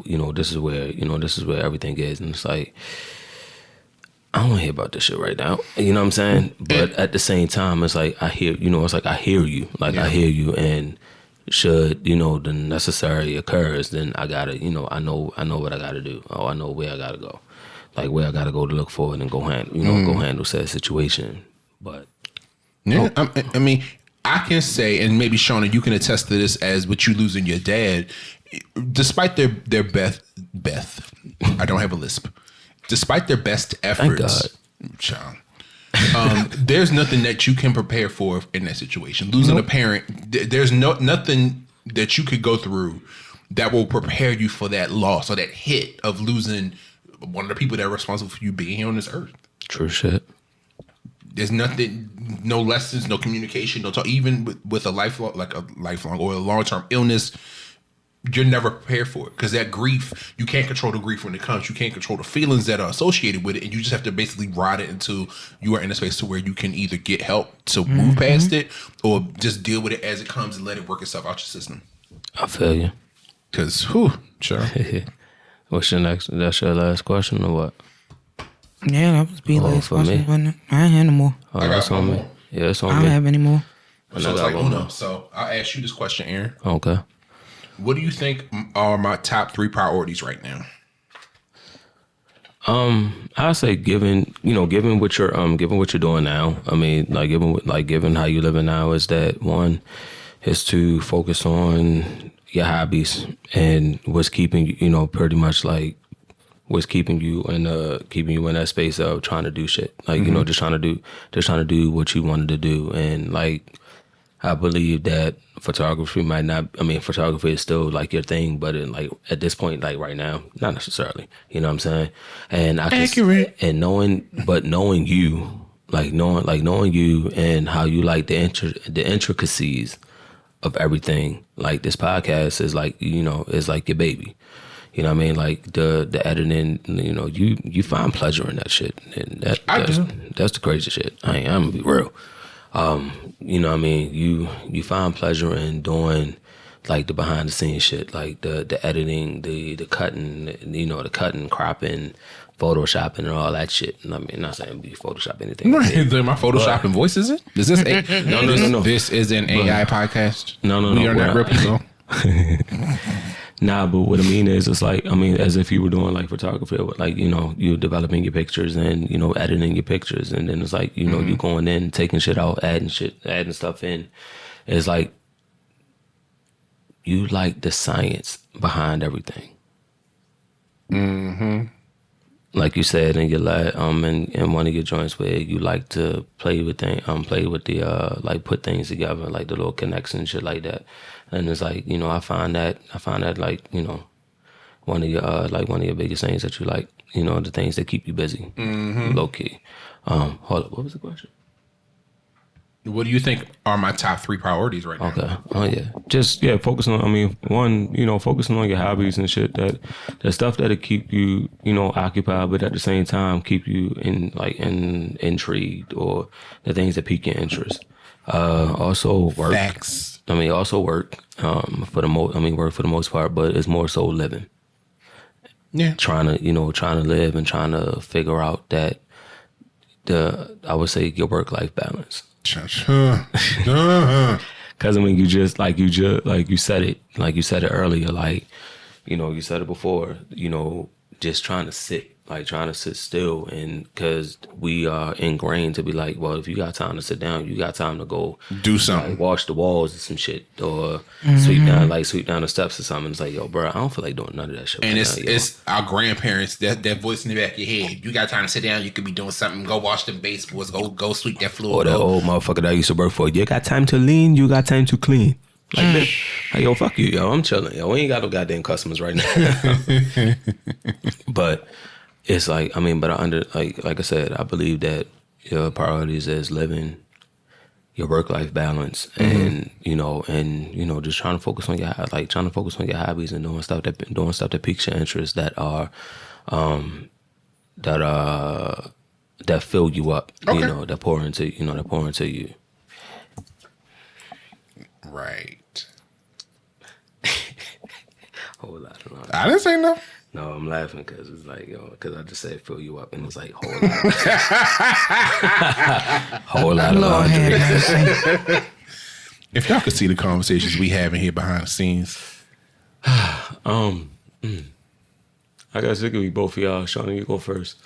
where everything is, and it's like, I don't hear about this shit right now. You know what I'm saying? But at the same time, it's like I hear you. I hear you. I hear you. And should the necessary occurs, then I gotta, I know what I gotta do. Oh, I know where I gotta go, like where I gotta go to look for it and go handle said situation. But yeah, I mean, I can say, and maybe Shauna, you can attest to this, as with you losing your dad, despite their Beth, I don't have a lisp. Despite their best efforts, Sean, there's nothing that you can prepare for in that situation. Losing a parent, there's nothing that you could go through that will prepare you for that loss or that hit of losing one of the people that are responsible for you being here on this earth. True shit. There's nothing, no lessons, no communication, no talk. Even with a lifelong or a long-term illness, you're never prepared for it, because that grief, you can't control the grief when it comes. You can't control the feelings that are associated with it, and you just have to basically ride it until you are in a space to where you can either get help to move past it, or just deal with it as it comes and let it work itself out your system. I feel you. Because, sure. What's your next? That's your last question or what? Yeah, that was the last for question. me? Wasn't it? I ain't had no more. Oh, that's on me. Yeah, it's on I me. don't have any more. So it's like Uno. So I'll ask you this question, Aaron. Okay. What do you think are my top 3 priorities right now? I say given what you're doing now. I mean, given how you living now, is that one is to focus on your hobbies and what's keeping you, pretty much like what's keeping you in that space of trying to do shit. Like, just trying to do what you wanted to do. And like, I believe that photography photography is still like your thing, but at this point, like right now, not necessarily. You know what I'm saying? And accurate. And knowing you, knowing you and how you like the intricacies of everything. Like this podcast is like, is like your baby. You know what I mean? Like the editing, you find pleasure in that shit. And that's the crazy shit. I'm gonna be real. You know what I mean? You find pleasure in doing like the behind the scenes shit, like the editing, the cutting, the cutting, cropping, photoshopping and all that shit. And I mean, not saying be Photoshop anything. My photoshopping voice, is it? Is this No. This is an AI podcast. No. We are not real people. Nah, but what I mean is, it's like, as if you were doing like photography, like, you're developing your pictures and, editing your pictures. And then it's like, you going in, taking shit out, adding stuff in. It's like, you like the science behind everything. like you said in your in one of your joints where you like to play with the like put things together, like the little connections and shit like that. And it's like, you know, I find that like, you know, one of your biggest things that you like, you know, the things that keep you busy, low key. Hold up, what was the question? What do you think are my top 3 priorities right now? Okay. Oh yeah. Just focusing on. I mean, one, you know, focusing on your hobbies and shit. That stuff that'll keep you, you know, occupied, but at the same time keep you intrigued, or the things that pique your interest. Also work. Facts. I mean, also work. For the work for the most part, but it's more so living. Yeah. Trying to live and trying to figure out that I would say your work-life balance. Because I mean, you said it earlier, like, you know, you said it before, you know, just trying to sit still, and because we are ingrained to be like, well, if you got time to sit down, you got time to go do something, like, wash the walls or some shit, or sweep down the steps or something. It's like, yo, bro, I don't feel like doing none of that shit. And it's our grandparents, that voice in the back of your head. You got time to sit down, you could be doing something. Go wash them baseboards. Go sweep that floor. Or that old motherfucker that I used to work for. You got time to lean, you got time to clean. Like, bitch, like, yo, fuck you, yo. I'm chilling, yo. We ain't got no goddamn customers right now. But it's like, I mean, but like I said, I believe that your priorities is living your work-life balance, and you know, just trying to focus on your hobbies and doing stuff that piques your interest, that fill you up, okay. You know, that pour into you. Right. Whole lot of love. I didn't say no. No, I'm laughing because it's like, yo, because I just said fill you up, and it's like whole lot of laundry. If y'all could see the conversations we having here behind the scenes. I guess it could be both of y'all. Shauna, you go first.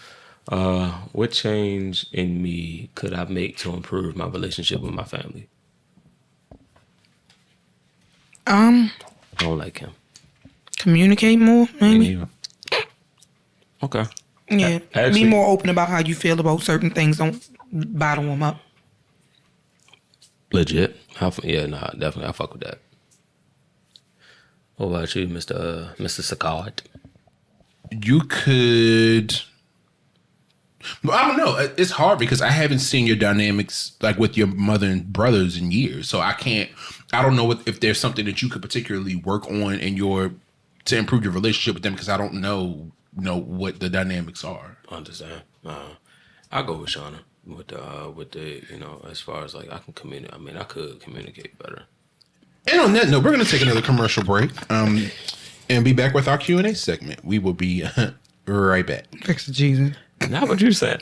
What change in me could I make to improve my relationship with my family? I don't like him. Communicate more, maybe. Okay. Yeah. Actually, be more open about how you feel about certain things. Don't bottle them up. Legit. Definitely. I fuck with that. What about you, Mr. Sakard? You could. Well, I don't know. It's hard because I haven't seen your dynamics like with your mother and brothers in years, so I don't know if there's something that you could particularly work on to improve your relationship with them, because I don't know what the dynamics are. Understand? I go with Shauna with the you know, as far as like I can communicate. I mean, I could communicate better. And on that note, we're going to take another commercial break, and be back with our Q&A segment. We will be right back. Fix the Jesus. Not what you said.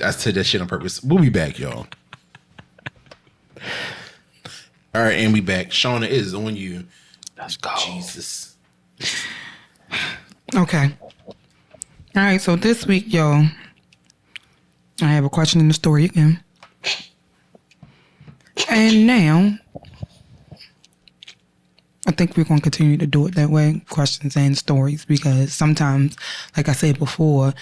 I said that shit on purpose. We'll be back, y'all. All right, and we back. Shauna, it is on you. Let's go. Jesus. Okay. All right, so this week, y'all, I have a question in the story again. And now, I think we're going to continue to do it that way, questions and stories, because sometimes, like I said before,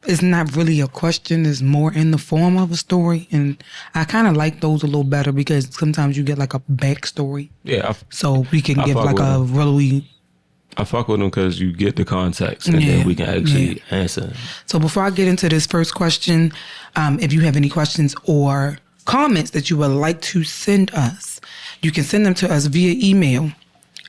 it's not really a question, it's more in the form of a story. And I kind of like those a little better because sometimes you get like a backstory. Yeah. So we can give like a really... I fuck with them because you get the context, and then we can actually answer. So before I get into this first question, if you have any questions or comments that you would like to send us, you can send them to us via email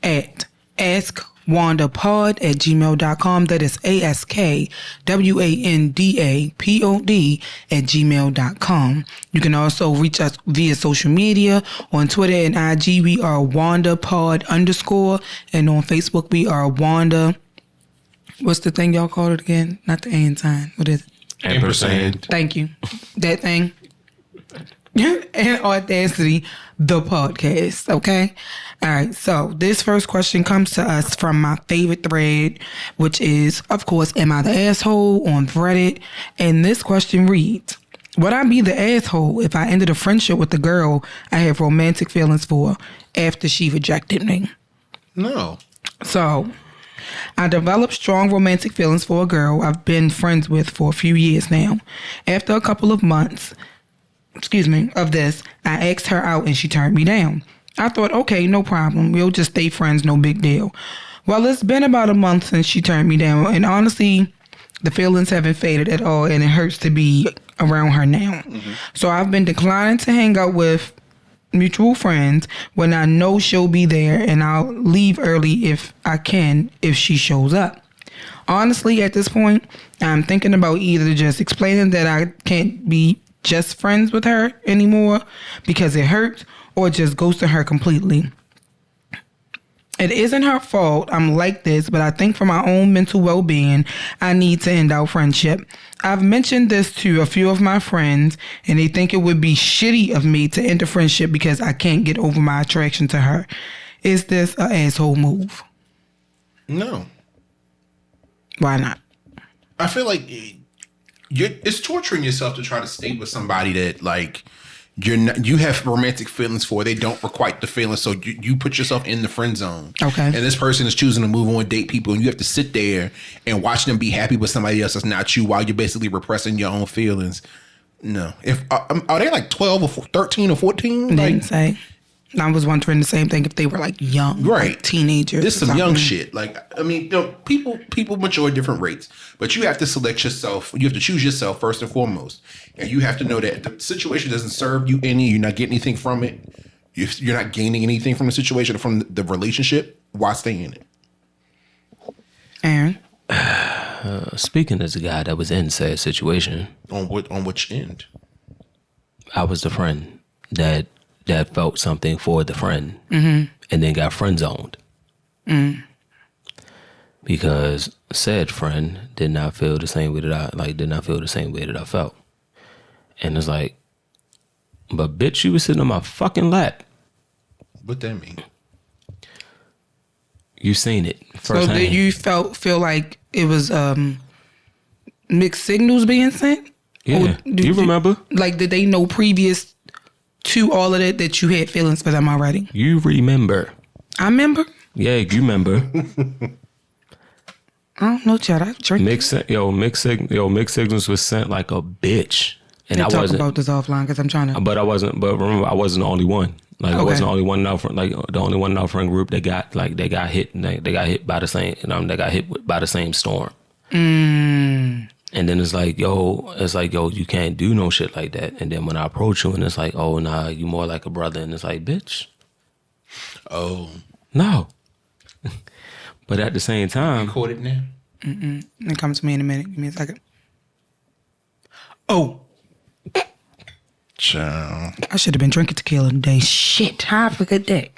at askwandapod@gmail.com. That is ASKWANDAPOD@gmail.com. You can also reach us via social media. On Twitter and IG, we are WandaPod_, and on Facebook, we are Wanda. What's the thing y'all call it again? Not the and sign. What is it? Ampersand. Thank you. That thing. And Audacity, the podcast. Okay. All right. So this first question comes to us from my favorite thread, which is, of course, Am I the Asshole on Reddit? And this question reads, would I be the asshole if I ended a friendship with the girl I have romantic feelings for after she rejected me? No. So I developed strong romantic feelings for a girl I've been friends with for a few years now. After a couple of months, of this, I asked her out and she turned me down. I thought, okay, no problem. We'll just stay friends, no big deal. Well, it's been about a month since she turned me down, and honestly, the feelings haven't faded at all, and it hurts to be around her now. Mm-hmm. So I've been declining to hang out with mutual friends when I know she'll be there, and I'll leave early if I can if she shows up. Honestly, at this point, I'm thinking about either just explaining that I can't be just friends with her anymore because it hurts, or just ghosting her completely. It isn't her fault I'm like this, but I think for my own mental well-being, I need to end our friendship. I've mentioned this to a few of my friends, and they think it would be shitty of me to end a friendship because I can't get over my attraction to her. Is this an asshole move? No. Why not? I feel like it's torturing yourself to try to stay with somebody that, like, you have romantic feelings for. They don't requite the feelings, so you put yourself in the friend zone. Okay. And this person is choosing to move on, date people, and you have to sit there and watch them be happy with somebody else that's not you while you're basically repressing your own feelings. No. If are they like 12 or 13 or 14? Didn't say. I was wondering the same thing if they were like young, right? Like teenagers. This is some young shit. Like, I mean, you know, people mature at different rates, but you have to select yourself. You have to choose yourself first and foremost, and you have to know that the situation doesn't serve you any. You're not getting anything from it. You're not gaining anything from the situation, from the relationship. Why stay in it? Aaron, speaking as a guy that was in said situation, on which end? I was the friend that felt something for the friend, and then got friend zoned because said friend did not feel the same way that I felt, and it's like, but bitch, you was sitting on my fucking lap. What that mean? You seen it firsthand. So did you feel like it was mixed signals being sent? Yeah. Do you remember? Like, did they know previous to all of that you had feelings for them already? You remember? I remember. Yeah, you remember. I don't know, Chad. I drink. Mixed signals was sent like a bitch, and I talk wasn't about this offline because I'm trying to. But I wasn't. But remember, I wasn't the only one. Like, okay. I wasn't the only one in our friend, like the only one in our friend group that got hit. They got hit by the same. They got hit by the same storm. And then it's like, yo, you can't do no shit like that. And then when I approach you, and it's like, oh, nah, you more like a brother. And it's like, bitch. Oh. No. But at the same time. Record it now. It comes to me in a minute. Give me a second. Oh. Child. I should have been drinking tequila today. Shit, how I forget that?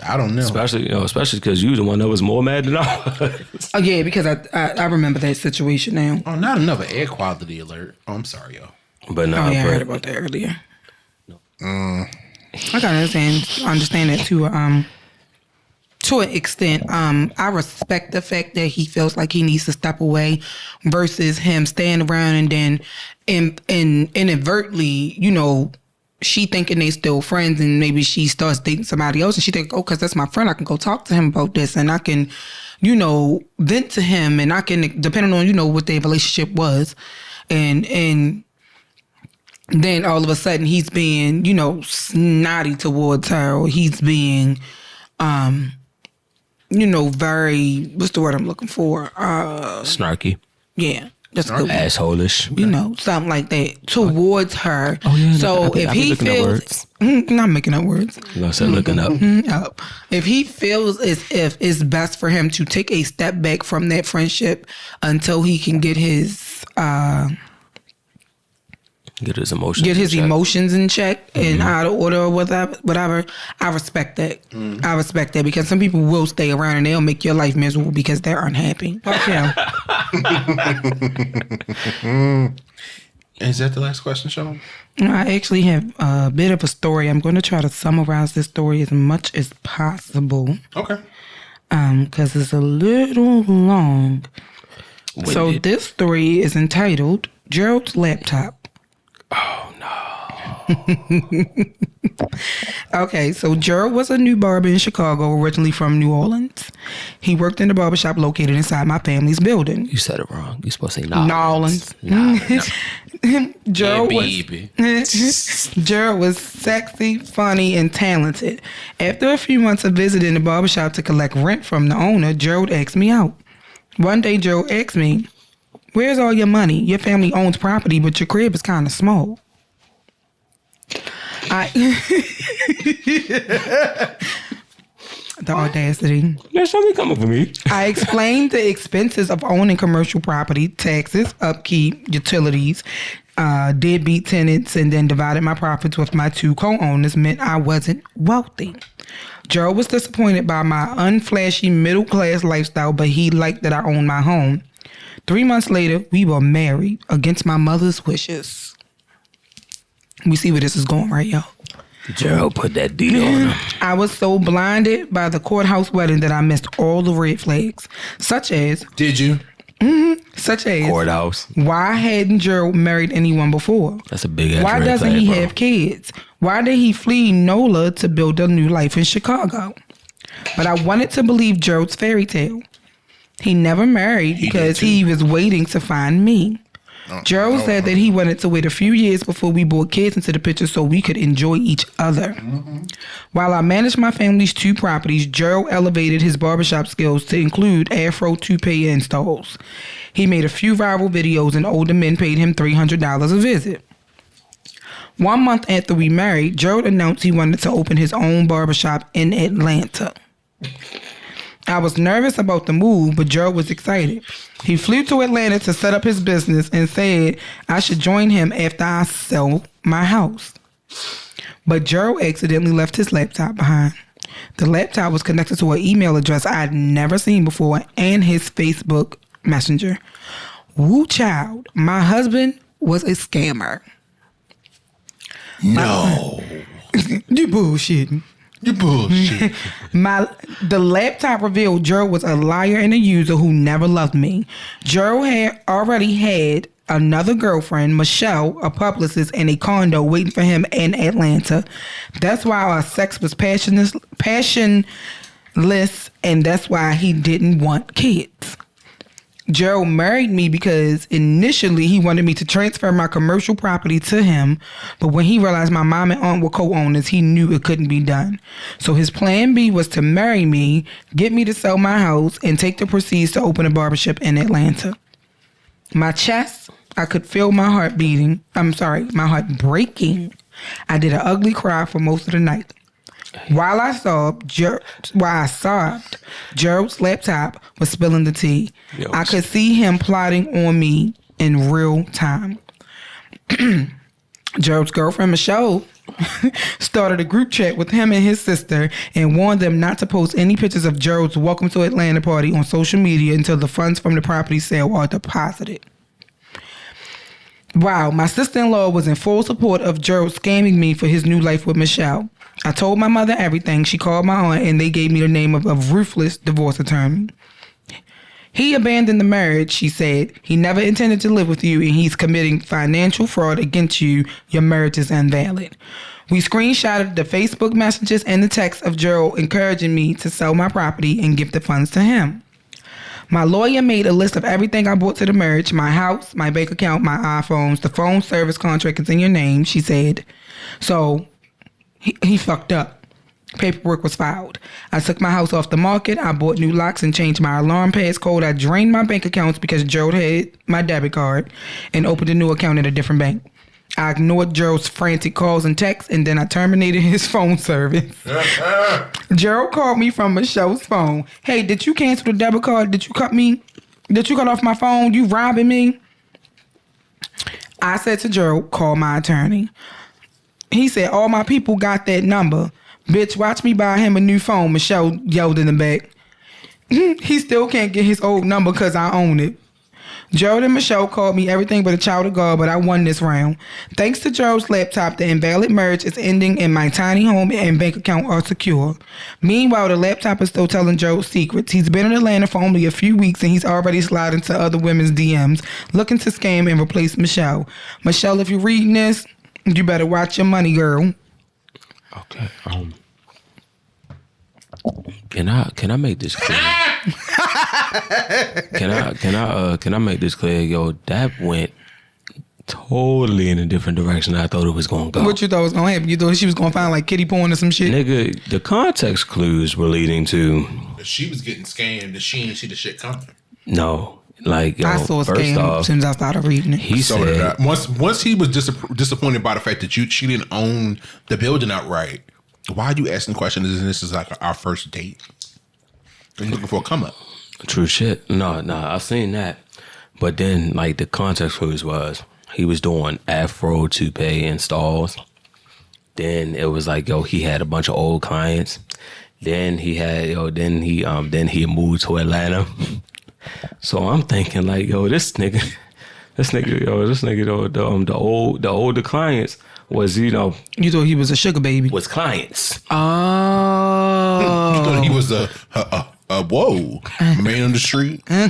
I don't know. Especially because you the one that was more mad than I was. Oh, yeah, because I remember that situation now. Oh, not another air quality alert. Oh, I'm sorry, y'all. But no, I heard about that earlier. I can understand that to an extent. I respect the fact that he feels like he needs to step away versus him staying around and then inadvertently, you know, she thinking they still friends and maybe she starts dating somebody else and she think, oh, because that's my friend, I can go talk to him about this and I can, you know, vent to him and I can, depending on, you know, what their relationship was. And then all of a sudden he's being, you know, snotty towards her, or he's being, you know, very, what's the word I'm looking for? Snarky. Yeah. That's good. Asshole-ish. You know, something like that towards her. Oh, yeah. So if he feels, not making up words. I said looking up. If he feels as if it's best for him to take a step back from that friendship until he can get his emotions in check and out of order or whatever, I respect that. I respect that because some people will stay around and they'll make your life miserable because they're unhappy. Fuck him. Is that the last question, Shauna? I actually have a bit of a story. I'm going to try to summarize this story as much as possible. Okay. Because it's a little long. So this story is entitled Gerald's Laptop. Oh, no. Okay, so Gerald was a new barber in Chicago, originally from New Orleans. He worked in a barbershop located inside my family's building. You said it wrong. You're supposed to say New Orleans. Gerald was sexy, funny, and talented. After a few months of visiting the barbershop to collect rent from the owner, Gerald asked me out. One day, Gerald asked me, "Where's all your money? Your family owns property, but your crib is kind of small." The audacity. There's something coming for me. I explained the expenses of owning commercial property, taxes, upkeep, utilities, deadbeat tenants, and then divided my profits with my 2 co-owners meant I wasn't wealthy. Gerald was disappointed by my unflashy middle-class lifestyle, but he liked that I owned my home. 3 months later, we were married against my mother's wishes. We see where this is going, right, y'all? Gerald put that deal on him. I was so blinded by the courthouse wedding that I missed all the red flags, such as... Did you? Such as... Courthouse. Why hadn't Gerald married anyone before? That's a big ass Why red doesn't flag, he bro. have kids? Why did he flee NOLA to build a new life in Chicago? But I wanted to believe Gerald's fairy tale. He never married because he was waiting to find me. Gerald said that he wanted to wait a few years before we brought kids into the picture so we could enjoy each other. While I managed my family's 2 properties, Gerald elevated his barbershop skills to include Afro toupee installs. He made a few viral videos and older men paid him $300 a visit. 1 month after we married, Gerald announced he wanted to open his own barbershop in Atlanta. I was nervous about the move, but Gerald was excited. He flew to Atlanta to set up his business and said I should join him after I sell my house. But Gerald accidentally left his laptop behind. The laptop was connected to an email address I had never seen before and his Facebook Messenger. Woo child, my husband was a scammer. No. You bullshitting. You bullshit. The laptop revealed Gerald was a liar and a user who never loved me. Gerald had already had another girlfriend, Michelle, a publicist, in a condo waiting for him in Atlanta. That's why our sex was passionless, and that's why he didn't want kids. Gerald married me because initially he wanted me to transfer my commercial property to him, but when he realized my mom and aunt were co-owners, he knew it couldn't be done. So his plan B was to marry me, get me to sell my house, and take the proceeds to open a barbershop in Atlanta. My chest, I could feel my heart beating. My heart breaking. I did an ugly cry for most of the night. While I sobbed, Gerald's laptop was spilling the tea. I could see him plotting on me in real time. Gerald's girlfriend, Michelle, started a group chat with him and his sister and warned them not to post any pictures of Gerald's Welcome to Atlanta party on social media until the funds from the property sale are deposited. Wow, my sister-in-law was in full support of Gerald scamming me for his new life with Michelle. I told my mother everything. She called my aunt and they gave me the name of a ruthless divorce attorney. He abandoned the marriage, she said. He never intended to live with you and he's committing financial fraud against you. Your marriage is invalid. We screenshotted the Facebook messages and the text of Gerald encouraging me to sell my property and give the funds to him. My lawyer made a list of everything I brought to the marriage, my house, my bank account, my iPhones, the phone service contract is in your name, she said. So he fucked up. Paperwork was filed. I took my house off the market. I bought new locks and changed my alarm passcode. I drained my bank accounts because Gerald had my debit card and opened a new account at a different bank. I ignored Gerald's frantic calls and texts, and then I terminated his phone service. Gerald called me from Michelle's phone. Hey, did you cancel the debit card? Did you cut me? Did you cut off my phone? You robbing me? I said to Gerald, call my attorney. He said, all my people got that number. Bitch, watch me buy him a new phone, Michelle yelled in the back. He still can't get his old number because I own it. Gerald and Michelle called me everything but a child of God, but I won this round. Thanks to Gerald's laptop, the invalid marriage is ending and my tiny home and bank account are secure. Meanwhile, the laptop is still telling Gerald secrets. He's been in Atlanta for only a few weeks and he's already sliding to other women's DMs, looking to scam and replace Michelle. Michelle, if you're reading this, You better watch your money, girl. Okay. Can I make this clear? Can I make this clear? Yo, that went totally in a different direction than I thought it was gonna go. What you thought was gonna happen? You thought she was gonna find like kitty porn or some shit? Nigga, the context clues were leading to. She was getting scammed and she didn't see the shit coming. No. Like, yo, I saw a scam as soon as I started reading it. He said once he was disappointed by the fact that she didn't own the building outright. Why are you asking questions? And this is like our first date. Are you looking for a come up? True shit. No, I seen that. But then, like, the context clues was he was doing Afro toupee installs. Then it was like, yo, he had a bunch of old clients. Then he had, then he moved to Atlanta. So I'm thinking like, yo, this nigga, the older clients was, You thought he was a sugar baby. was clients. Oh. You thought he was a man on the street. You know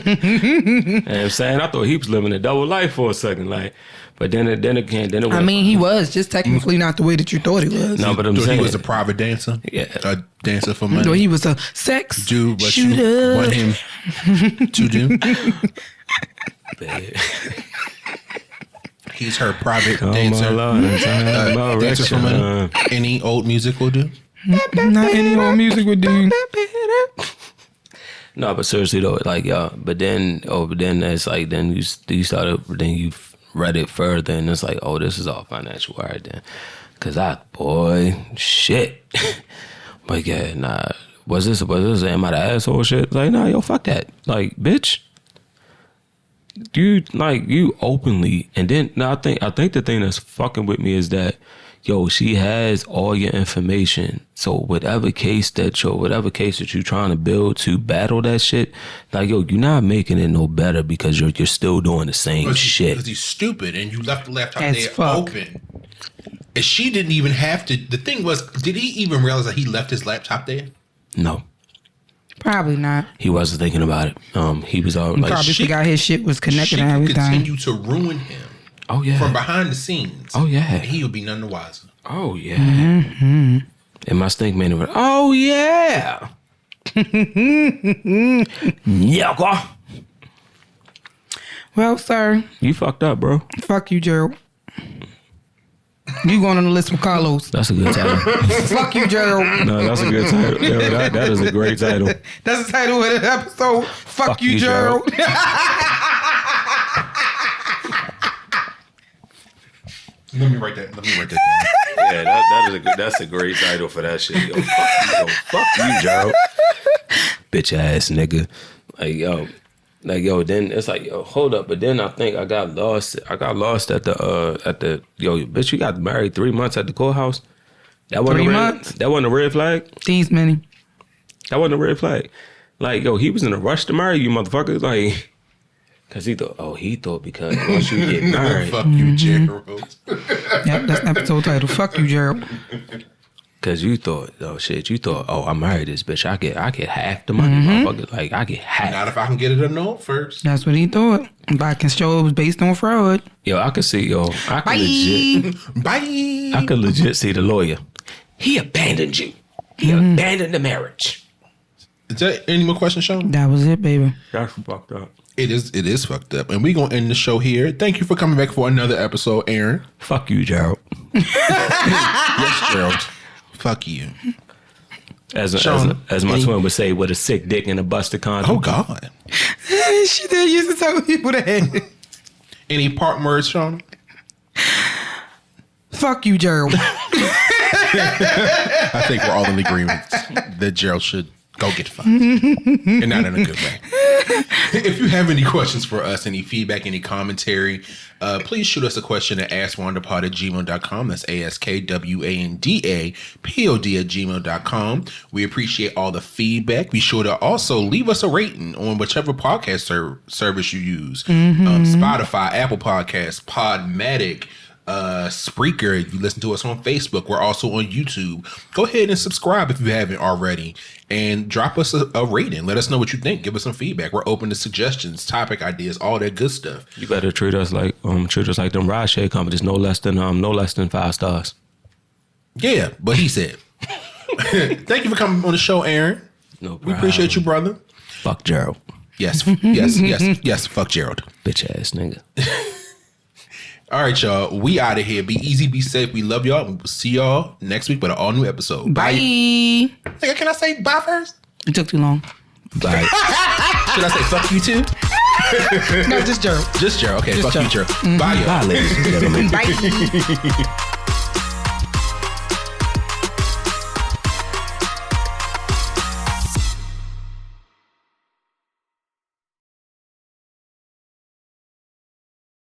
what I'm saying? I thought he was living a double life for a second, like, but then it was. I mean, he was just technically not the way that you thought he was. No, but I'm Thought saying he was a private dancer. Yeah. A dancer for money. Thought he was a sex Do what shooter. you want him to do. He's her private dancer. Dancer for money. Any old music will do. Not any old music would do. No, but seriously though, like, but then it's like, then you read it further and it's like, oh, this is all financial, all right then. Cause shit. But yeah, nah, was this am I the asshole shit? Like, nah, yo, fuck that. Like, bitch. You openly, and then I think the thing that's fucking with me is that, yo, she has all your information. So whatever case that you're trying to build to battle that shit, like, yo, you're not making it no better because you're still doing the same shit. Because he's stupid and you left the laptop As there fuck. open. And she didn't even have to. The thing was, did he even realize that he left his laptop there? No. Probably not. He wasn't thinking about it. He was all like, Probably forgot his shit was connected She and could everything. continue to ruin him. oh yeah, From behind the scenes. oh yeah, And he would be none the wiser. oh yeah. Mm-hmm. And my stink man went, oh yeah. Yeah. Well, sir, You fucked up, bro. fuck you, Gerald. You going on the list with Carlos. That's a good title. Fuck you, Gerald. No, that's a good title. Yo, that is a great title. That's the title of the episode. Fuck you, Gerald. Let me write that down. Yeah, that's a great title for that shit. Yo, fuck you, Gerald. Bitch ass nigga. Like yo, then it's like, yo, hold up. But then I think I got lost. at the yo, bitch, you got married 3 months at the courthouse. That wasn't 3 a red, months? That wasn't a red flag. These many. That wasn't a red flag. Like, yo, he was in a rush to marry you, motherfucker. Like, cause he thought because once you get married, Fuck you, Gerald. Yep, that's the episode title. Fuck you, Gerald. cause you thought, oh, I married this bitch. I get half the money, motherfucker. Like, I get half. Not if I can get it unknown first. That's what he thought. But I can show it was based on fraud. Yo, I could see, I Bye. could legit see the lawyer. He abandoned you. He abandoned the marriage. Is there any more questions, Sean? That was it, baby. That's fucked up. It is fucked up. And we're going to end the show here. Thank you for coming back for another episode, Aaron. Fuck you, Gerald. Yes, Gerald. Fuck you. As Sean, my twin would say, with a sick dick and a busted condom. Oh, God. She did used to tell people that. Any part words, Sean? Fuck you, Gerald. I think we're all in agreement that Gerald should go get fucked. And not in a good way. If you have any questions for us, any feedback, any commentary, please shoot us a question at askwandapod@gmail.com. That's askwandapod@gmail.com. We appreciate all the feedback. Be sure to also leave us a rating on whichever podcast service you use. Spotify, Apple Podcasts, Podmatic, Spreaker. If you listen to us on Facebook, we're also on YouTube. Go ahead and subscribe if you haven't already, and drop us a rating. Let us know what you think. Give us some feedback. We're open to suggestions, topic ideas, all that good stuff. You better treat us like them rideshare companies, no less than 5 stars. Yeah, but he said. Thank you for coming on the show, Aaron. No problem. We appreciate you, brother. Fuck Gerald. Yes. Fuck Gerald. Bitch ass nigga. All right, y'all. We out of here. Be easy, be safe. We love y'all. We'll see y'all next week with an all new episode. Bye. Nigga, can I say bye first? It took too long. Bye. Should I say fuck you too? No, just Gerald. Just Gerald. Okay, Just fuck Gerald. you, Gerald. Bye, y'all. Bye, ladies and gentlemen. Bye.